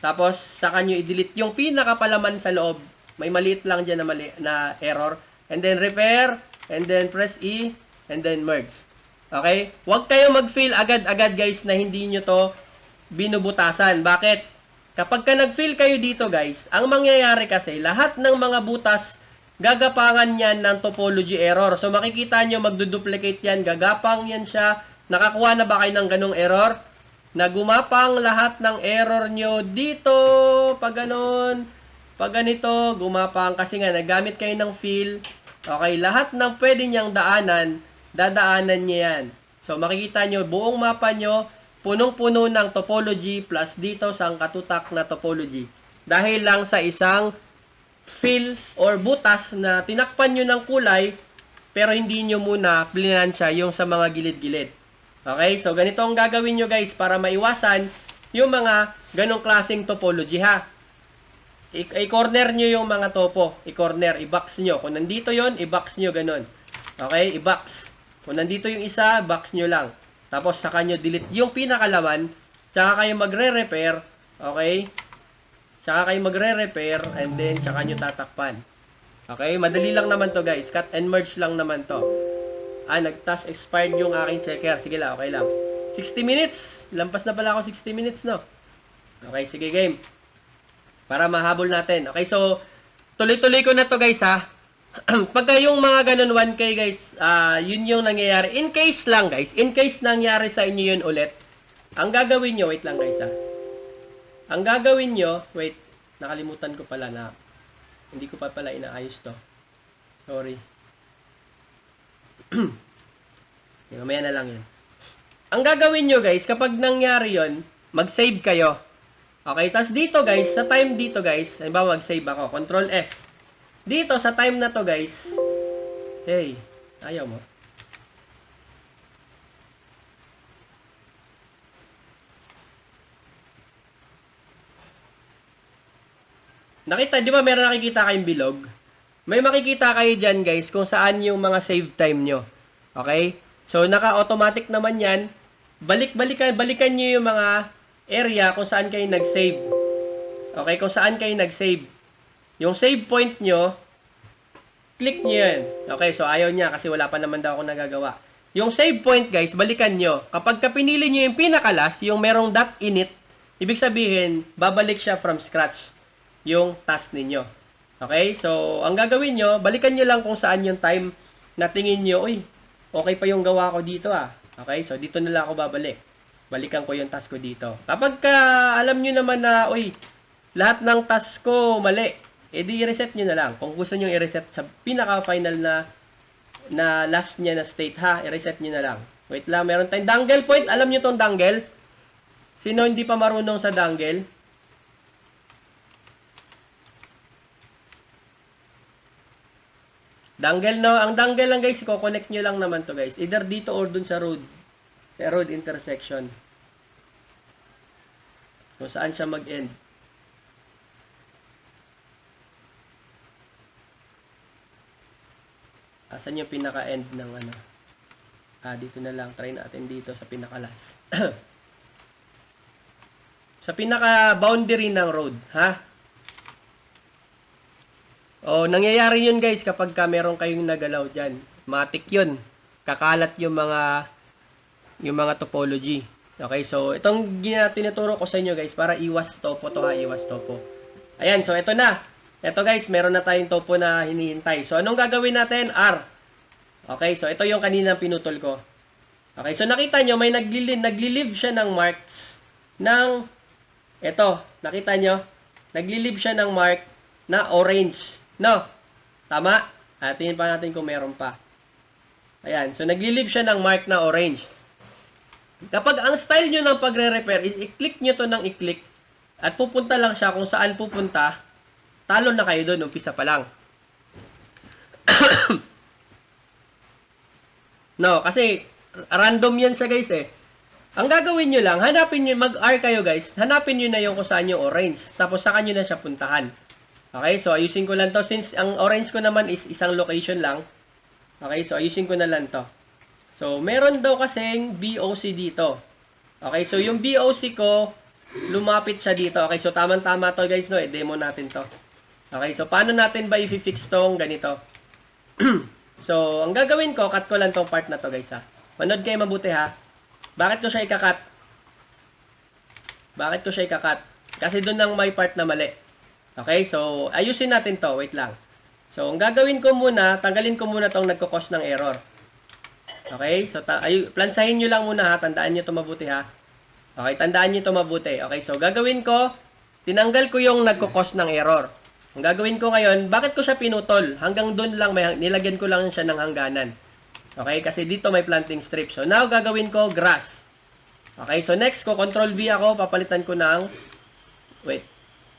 A: Tapos, saka nyo i-delete yung pinakapalaman sa loob. May maliit lang dyan na error. And then repair, and then press E, and then merge. Okay? Huwag kayo mag-fill agad-agad guys na hindi nyo to binubutasan. Bakit? Kapag ka nag-fill kayo dito guys, ang mangyayari kasi, lahat ng mga butas gagapangan yan ng topology error. So, makikita nyo, magduduplicate yan, gagapang yan siya. Nakakuha na ba kayo ng ganong error? Na gumapang lahat ng error nyo dito, pag ganon, pag ganito, gumapang kasi nga, nagamit kayo ng fill. Okay, lahat ng pwede niyang daanan, dadaanan niya yan. So, makikita nyo, buong mapa nyo, punong-puno ng topology plus dito sa katutak na topology. Dahil lang sa isang fill or butas na tinakpan nyo ng kulay, pero hindi nyo muna plinansya yung sa mga gilid-gilid. Okay, so ganito ang gagawin nyo guys para maiwasan yung mga ganong klaseng topology ha. I-corner nyo yung mga topo. I-corner, i-box nyo. Kung nandito yon, i-box nyo ganon. Okay, i-box. Kung nandito yung isa, box nyo lang. Tapos saka nyo delete yung pinakalaman. Tsaka kayo magre-repair. Okay? Tsaka kayo magre-repair and then tsaka nyo tatakpan. Okay? Madali lang naman to guys. Cut and merge lang naman to. Nag-task expired yung aking checker. Sige lang, okay lang. 60 minutes. Lampas na pala ako 60 minutes, no? Okay, sige game. Para mahabol natin. Okay, so, tuloy-tuloy ko na to guys, ha? Pagka yung mga ganun 1K guys, yun yung nangyayari. In case lang guys, in case nangyari sa inyo yun ulit, ang gagawin nyo, wait lang guys, ha? Ang gagawin nyo, wait, nakalimutan ko pala na, hindi ko pa pala inaayos to. Sorry. Mamaya na lang yun. Ang gagawin nyo guys, kapag nangyari yun, mag-save kayo. Okay, tapos dito guys, sa time dito guys, halimbawa mag-save ako, Control S. Dito sa time na to guys, hey, ayaw mo. Nakita, di ba meron nakikita kayong bilog? May makikita kayo dyan guys kung saan yung mga save time nyo. Okay? So, naka-automatic naman yan. Balikan nyo yung mga area kung saan kayo nag-save. Okay? Kung saan kayo nag-save. Yung save point nyo, click nyo yan. Okay? So, ayaw niya kasi wala pa naman daw ako nagagawa. Yung save point guys, balikan nyo. Kapag pinili nyo yung pinakalas, yung merong .init, ibig sabihin, babalik siya from scratch yung task ninyo. Okay? So, ang gagawin nyo, balikan nyo lang kung saan yung time na tingin nyo, uy, okay pa yung gawa ko dito ah. Okay? So, dito na lang ako babalik. Balikan ko yung task ko dito. Kapag alam nyo naman na, uy, lahat ng task ko mali, edi i-reset nyo na lang. Kung gusto nyo i-reset sa pinaka-final na last niya na state ha, i-reset nyo na lang. Wait lang, meron tayong dangle point. Alam nyo tong dangle? Sino hindi pa marunong sa dangle? Dangle no, ang dangle lang guys, i-connect nyo lang naman to guys. Either dito or dun sa road. Sa road intersection. Kung saan siya mag-end. Asan yung pinaka-end ng ano? Dito na lang. Try natin dito sa pinaka-last. Sa pinaka-boundary ng road. Ha? Nangyayari yun guys kapag meron kayong nagalaw dyan. Matik yun. Kakalat yung mga topology. Okay, so itong tinuturo ko sa inyo guys para iwas topo to ha, iwas topo. Ayan, so ito na. Ito guys, meron na tayong topo na hinihintay. So anong gagawin natin? R. Okay, so ito yung kaninang pinutol ko. Okay, so nakita nyo, may nagli-leave siya ng marks ng, ito, nakita nyo? Nagli-leave siya ng mark na orange. No? Tama? Tingin pa natin kung meron pa. Ayan, so nagli-leave siya ng mark na orange. Kapag ang style nyo ng pagre-repair is i-click nyo to ng i-click at pupunta lang siya kung saan pupunta, talo na kayo doon, umpisa pa lang. No, kasi random yan siya guys eh. Ang gagawin nyo lang, hanapin nyo, mag-R kayo guys, hanapin nyo na yung kung saan yung orange. Tapos saka nyo na siya puntahan. Okay, so ayusin ko lang to. Since ang orange ko naman is isang location lang. Okay, so ayusin ko na lang to. So, meron daw kasing BOC dito. Okay, so yung BOC ko, lumapit siya dito. Okay, so tamang-tama to guys, no? I-demo natin to. Okay, so paano natin ba i-fix tong ganito? So, ang gagawin ko, cut ko lang tong part na to guys ha. Manood kayo mabuti ha. Bakit ko siya ikakat? Bakit ko siya ikakat? Kasi doon lang may part na mali. Okay, so ayusin natin to. Wait lang. So, ang gagawin ko muna, tanggalin ko muna tong nagko-cause ng error. Okay? So, plansahin nyo lang muna ha. Tandaan nyo ito mabuti ha. Okay, tandaan nyo ito mabuti. Okay, so gagawin ko, tinanggal ko yung nagko-cause ng error. Ang gagawin ko ngayon, bakit ko siya pinutol? Hanggang doon lang, nilagyan ko lang siya ng hangganan. Okay, kasi dito may planting strip. So, now gagawin ko grass. Okay, so next ko, Control V ako, papalitan ko ng, wait.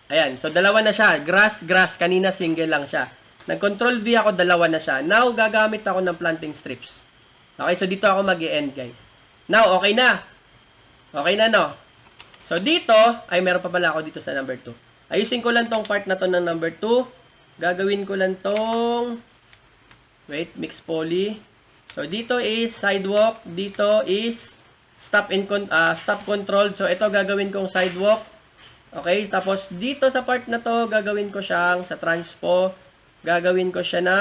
A: Ayan, so dalawa na siya. Grass, grass. Kanina single lang siya. Nag-Control V ako, dalawa na siya. Now, gagamit ako ng planting strips. Okay, so dito ako mag-i-end, guys. Now, okay na. Okay na, no? So, dito, ay meron pa pala ako dito sa number 2. Ayusin ko lang tong part na to ng number 2. Gagawin ko lang tong, wait, mix poly. So, dito is sidewalk. Dito is stop control. So, ito gagawin kong sidewalk. Okay, tapos dito sa part na to, gagawin ko siyang sa transpo. Gagawin ko siya na,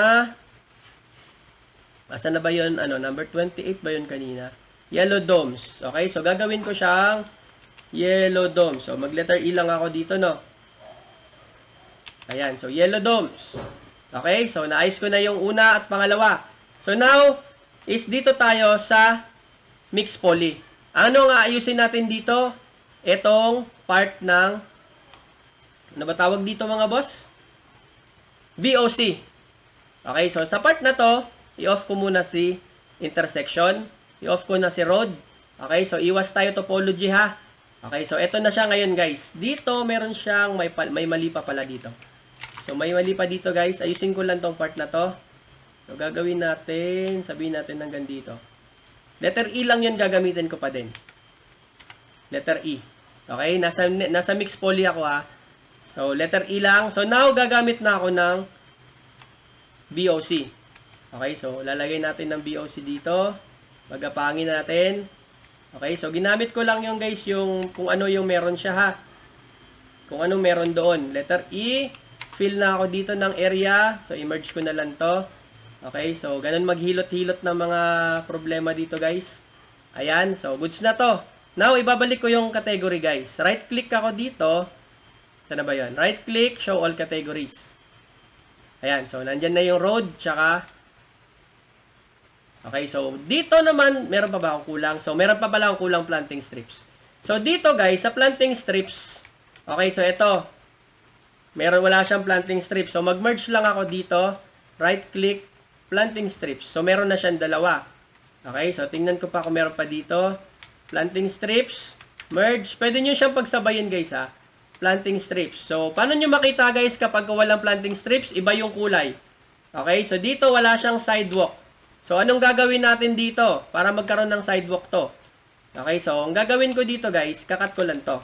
A: asan na ba yun? Ano, number 28 ba yun kanina? Yellow domes. Okay, so gagawin ko siyang yellow domes. So, mag-letter E lang ako dito, no? Ayan, so yellow domes. Okay, so naayos ko na yung una at pangalawa. So, now, is dito tayo sa mix poly. Ano nga ayusin natin dito? Itong part ng, ano ba tawag dito mga boss? VOC. Okay, so sa part na to, i-off ko muna si intersection. I-off ko na si road. Okay, so iwas tayo topology ha. Okay, so eto na siya ngayon guys. Dito meron siyang may mali pa pala dito. So may mali pa dito guys. Ayusin ko lang tong part na to. So gagawin natin, sabihin natin hanggang dito. Letter E lang 'yun gagamitin ko pa din. Letter E. Okay, nasa mix poly ako ha. So letter E lang. So now gagamit na ako ng VOC. Okay, so lalagay natin ng VOC dito. Pagapangin natin. Okay, so ginamit ko lang yung guys, yung kung ano yung meron siya ha. Kung ano meron doon. Letter E, fill na ako dito ng area. So i-merge ko na lang to. Okay, so ganun maghilot-hilot ng mga problema dito guys. Ayan, so goods na to. Now, ibabalik ko yung category guys. Right click ako dito. Saan na ba yun? Right click, show all categories. Ayan, so nandyan na yung road, tsaka okay, so dito naman, meron pa ba akong kulang? So, meron pa pala akong kulang planting strips. So, dito guys, sa planting strips, okay, so ito, wala siyang planting strips. So, mag-merge lang ako dito, right-click, planting strips. So, meron na siyang dalawa. Okay, so tingnan ko pa kung meron pa dito. Planting strips, merge. Pwede nyo siyang pagsabayin guys ha. Planting strips. So, paano nyo makita guys kapag walang planting strips? Iba yung kulay. Okay, so dito wala siyang sidewalk. So, anong gagawin natin dito para magkaroon ng sidewalk to? Okay, so, ang gagawin ko dito guys, kakat ko lang to.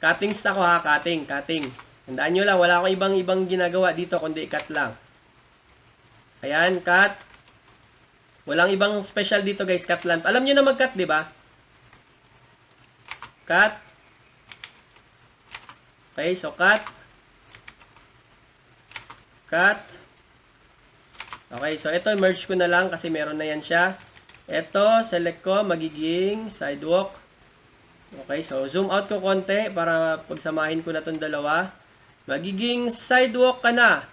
A: Cuttings ako ha, cutting. Tandaan nyo lang, wala akong ibang ginagawa dito, kundi cut lang. Ayan, cut. Walang ibang special dito guys, cut lang. Alam nyo na mag-cut, di ba? Cut. Okay, so cut. Cut. Okay, so ito, merge ko na lang kasi meron na yan siya. Ito, select ko, magiging sidewalk. Okay, so zoom out ko konti para pagsamahin ko na itong dalawa. Magiging sidewalk ka na.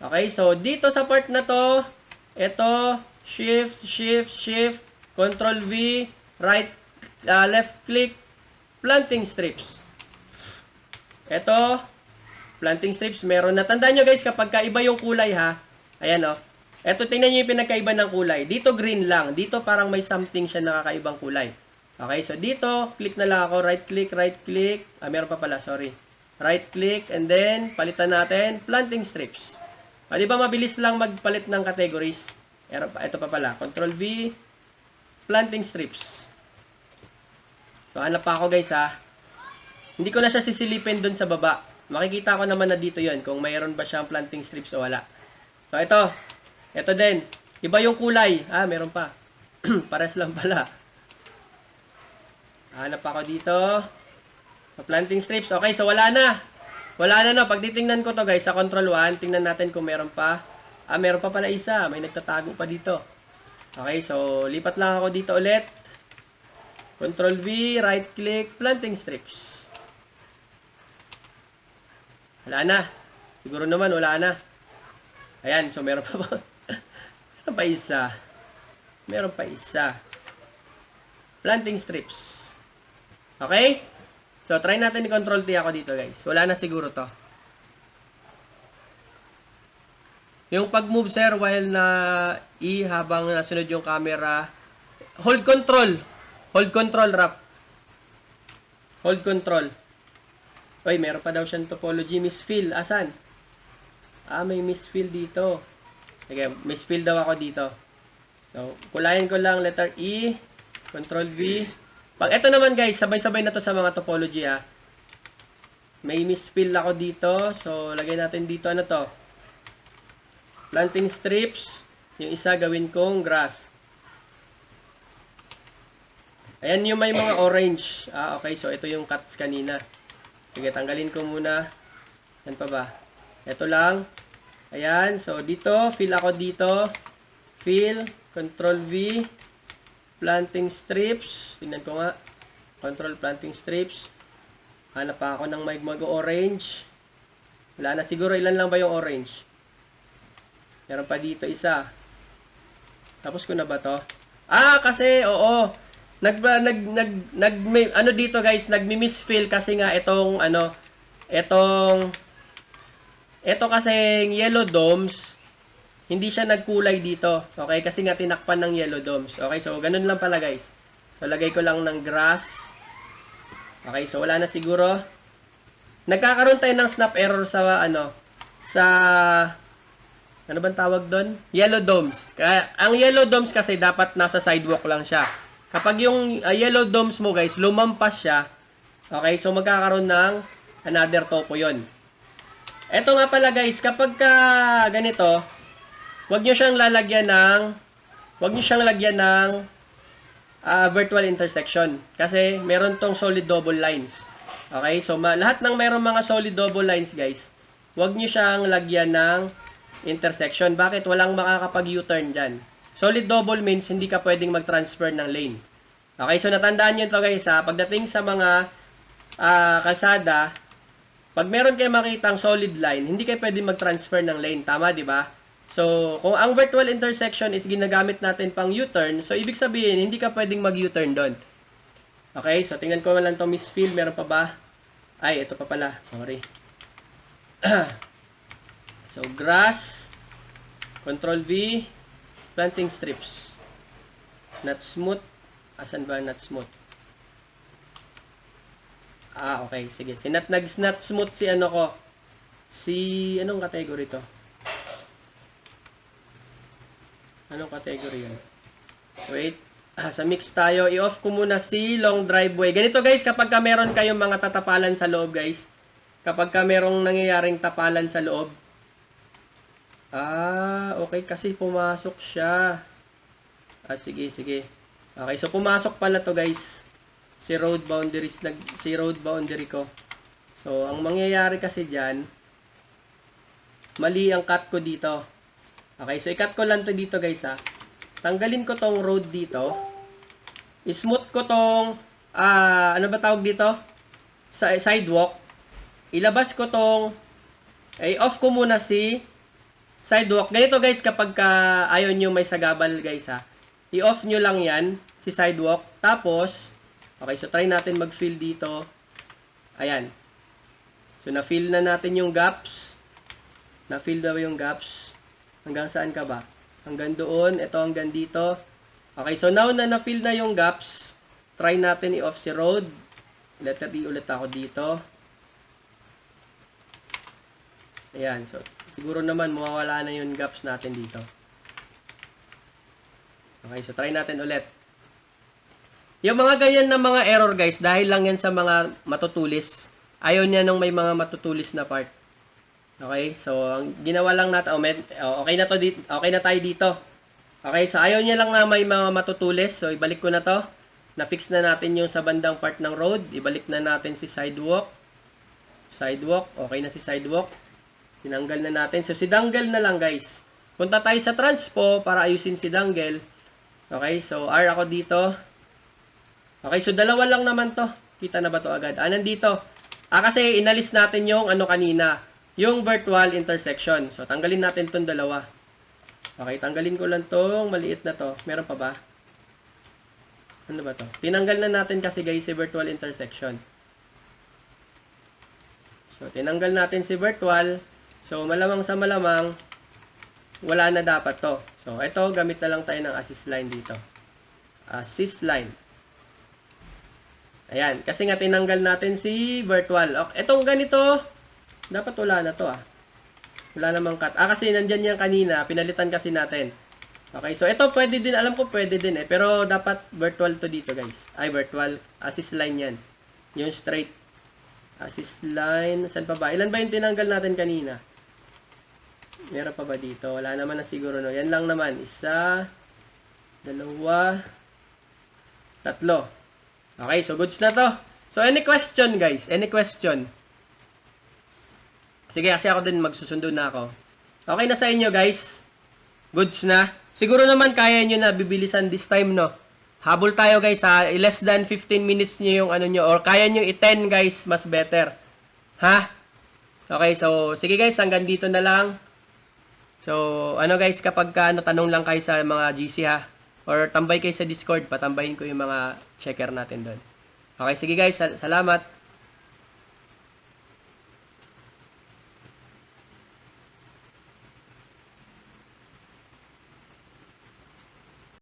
A: Okay, so dito sa part na to, ito, shift, control V, left click, planting strips. Ito, planting strips, meron na. Tandaan nyo guys, kapag kaiba yung kulay ha, ayan o. Eto, tingnan nyo yung pinagkaiba ng kulay. Dito, green lang. Dito, parang may something siya nakakaibang kulay. Okay, so dito, click na lang ako. Right click. Meron pa pala, sorry. Right click, and then, palitan natin, planting strips. Di ba mabilis lang magpalit ng categories? Ito pa pala, Control V, planting strips. So, hanap pa ako guys ha. Hindi ko na siya sisilipin dun sa baba. Makikita ko naman na dito yon kung mayroon ba siyang planting strips o wala. So, ito din. Iba yung kulay. Meron pa. Pares lang pala. Hanap ako dito. So, planting strips. Okay, so wala na. Wala na no. Pag titingnan ko to guys, sa control 1, tingnan natin kung meron pa. Meron pa pala isa. May nagtatago pa dito. Okay, so lipat lang ako dito ulit. Control V, right click, planting strips. Wala na. Siguro naman wala na. Ayan, so meron pa ba? Meron pa isa. Meron pa isa. Planting strips. Okay? So, try natin i-control T ako dito, guys. Wala na siguro to. Yung pag-move, sir, while na E habang nasunod yung camera. Hold control. Hold control, Rap. Hold control. Uy, meron pa daw siyang topology. Misfill. Asan? May misfill dito. Sige, misfill daw ako dito. So, kulayan ko lang letter E. Control V. Pag ito naman, guys, sabay-sabay na to sa mga topology, ha. May misfill ako dito. So, lagay natin dito. Ano to? Planting strips. Yung isa gawin kong grass. Ayan yung may mga orange. Okay. So, ito yung cuts kanina. Sige, tanggalin ko muna. Saan pa ba? Ito lang. Ayan. So, dito. Fill ako dito. Fill. Control V. Planting strips. Tingnan ko nga. Control planting strips. Hanap pa ako ng may mag-orange. Wala na. Siguro ilan lang ba yung orange? Meron pa dito isa. Tapos ko na ba to? Kasi, oo. Ano dito, guys, nagmi-misfill kasi nga itong, ito kasing yellow domes, hindi siya nagkulay dito. Okay? Kasi nga tinakpan ng yellow domes. Okay? So, ganun lang pala, guys. So, lagay ko lang ng grass. Okay? So, wala na siguro. Nagkakaroon tayo ng snap error sa, ano bang tawag doon? Yellow domes. Kaya, ang yellow domes kasi dapat nasa sidewalk lang siya. Kapag yung yellow domes mo, guys, lumampas siya, okay, so magkakaroon ng another topo yon. Ito nga pala, guys, kapag ganito, wag nyo siyang lagyan ng virtual intersection. Kasi meron tong solid double lines. Okay, so lahat ng meron mga solid double lines, guys, wag nyo siyang lagyan ng intersection. Bakit? Walang makakapag-U-turn dyan. Solid double means hindi ka pwedeng mag-transfer ng lane. Okay, so natandaan nyo ito, guys, ha. Pagdating sa mga kalsada, pag meron kayo makitang solid line, hindi kayo pwedeng mag-transfer ng lane. Tama, di ba? So, kung ang virtual intersection is ginagamit natin pang U-turn, so ibig sabihin, hindi ka pwedeng mag-U-turn doon. Okay, so tingnan ko lang itong misfill. Meron pa ba? Ay, ito pa pala. Sorry. So, grass, Control V, planting strips. Not smooth. Asan ba not smooth? Okay. Sige. Not smooth si ano ko. Anong category to? Anong category yan? Wait. Sa mix tayo. I-off ko muna si long driveway. Ganito, guys, kapag meron kayong mga tatapalan sa loob, guys. Kapag merong nangyayaring tapalan sa loob, okay. Kasi pumasok siya. Sige. Okay, so pumasok pala to, guys. Si road boundary ko. So, ang mangyayari kasi dyan, mali ang cut ko dito. Okay, so i-cut ko lang to dito, guys, ha. Tanggalin ko tong road dito. I-smooth ko tong, ano ba tawag dito? Sa sidewalk. Ilabas ko tong, off ko muna si sidewalk. Ganito, guys, kapag ayaw nyo may sagabal, guys, ha. I-off nyo lang yan, si sidewalk. Tapos, okay, so try natin mag-fill dito. Ayan. So, na-fill na natin yung gaps. Na-fill na yung gaps. Hanggang saan ka ba? Hanggang doon. Ito hanggang dito. Okay, so now na na-fill na yung gaps, try natin i-off si road. Letter D ulit ako dito. Ayan, so siguro naman mawawala na yung gaps natin dito. Okay, so try natin ulit. Yung mga ganyan na mga error, guys, dahil lang yan sa mga matutulis. Ayaw niya nung may mga matutulis na part. Okay, so ang ginawa lang natin, okay na to dito, okay na tayo dito. Okay, so ayaw niya lang na may mga matutulis. So ibalik ko na to. Na-fix na natin yung sa bandang part ng road. Ibalik na natin si sidewalk. Sidewalk, okay na si sidewalk. Tinanggal na natin. So si dangle na lang, guys. Punta tayo sa transpo para ayusin si dangle. Okay, so R ako dito. Okay, so dalawa lang naman to. Kita na ba to agad? Nandito. Kasi inalis natin yung ano kanina. yung virtual intersection. So, tanggalin natin itong dalawa. Okay, tanggalin ko lang tong maliit na to. Meron pa ba? Ano ba to? Tinanggal na natin kasi guys si virtual intersection. So, tinanggal natin si virtual. So, malamang sa malamang, wala na dapat to. So, ito, gamit na lang tayo ng assist line dito. Assist line. Ayan, kasi nga tinanggal natin si virtual. Okay, itong ganito, dapat wala na to Wala namang cut. Kasi nandyan yan kanina, pinalitan kasi natin. Okay, so ito pwede din, alam ko pwede din pero dapat virtual to dito guys. Ay, virtual, assist line yan. Yung straight. Assist line, saan pa ba? Ilan ba yung tinanggal natin kanina? Meron pa ba dito? Wala naman na siguro, no? Yan lang naman. Isa, dalawa, tatlo. Okay, so goods na to. So, any question, guys? Any question? Sige, kasi ako din magsusundo na ako. Okay na sa inyo, guys? Goods na? Siguro naman kaya nyo na bibilisan this time, no? Habol tayo, guys, ha? Less than 15 minutes nyo yung ano nyo. Or kaya nyo i-10, guys. Mas better. Ha? Okay, so, sige, guys. Hanggang dito na lang. So, ano guys, kapag tanong lang kayo sa mga GC ha, or tambay kayo sa Discord, patambayin ko yung mga checker natin doon. Okay, sige guys, salamat.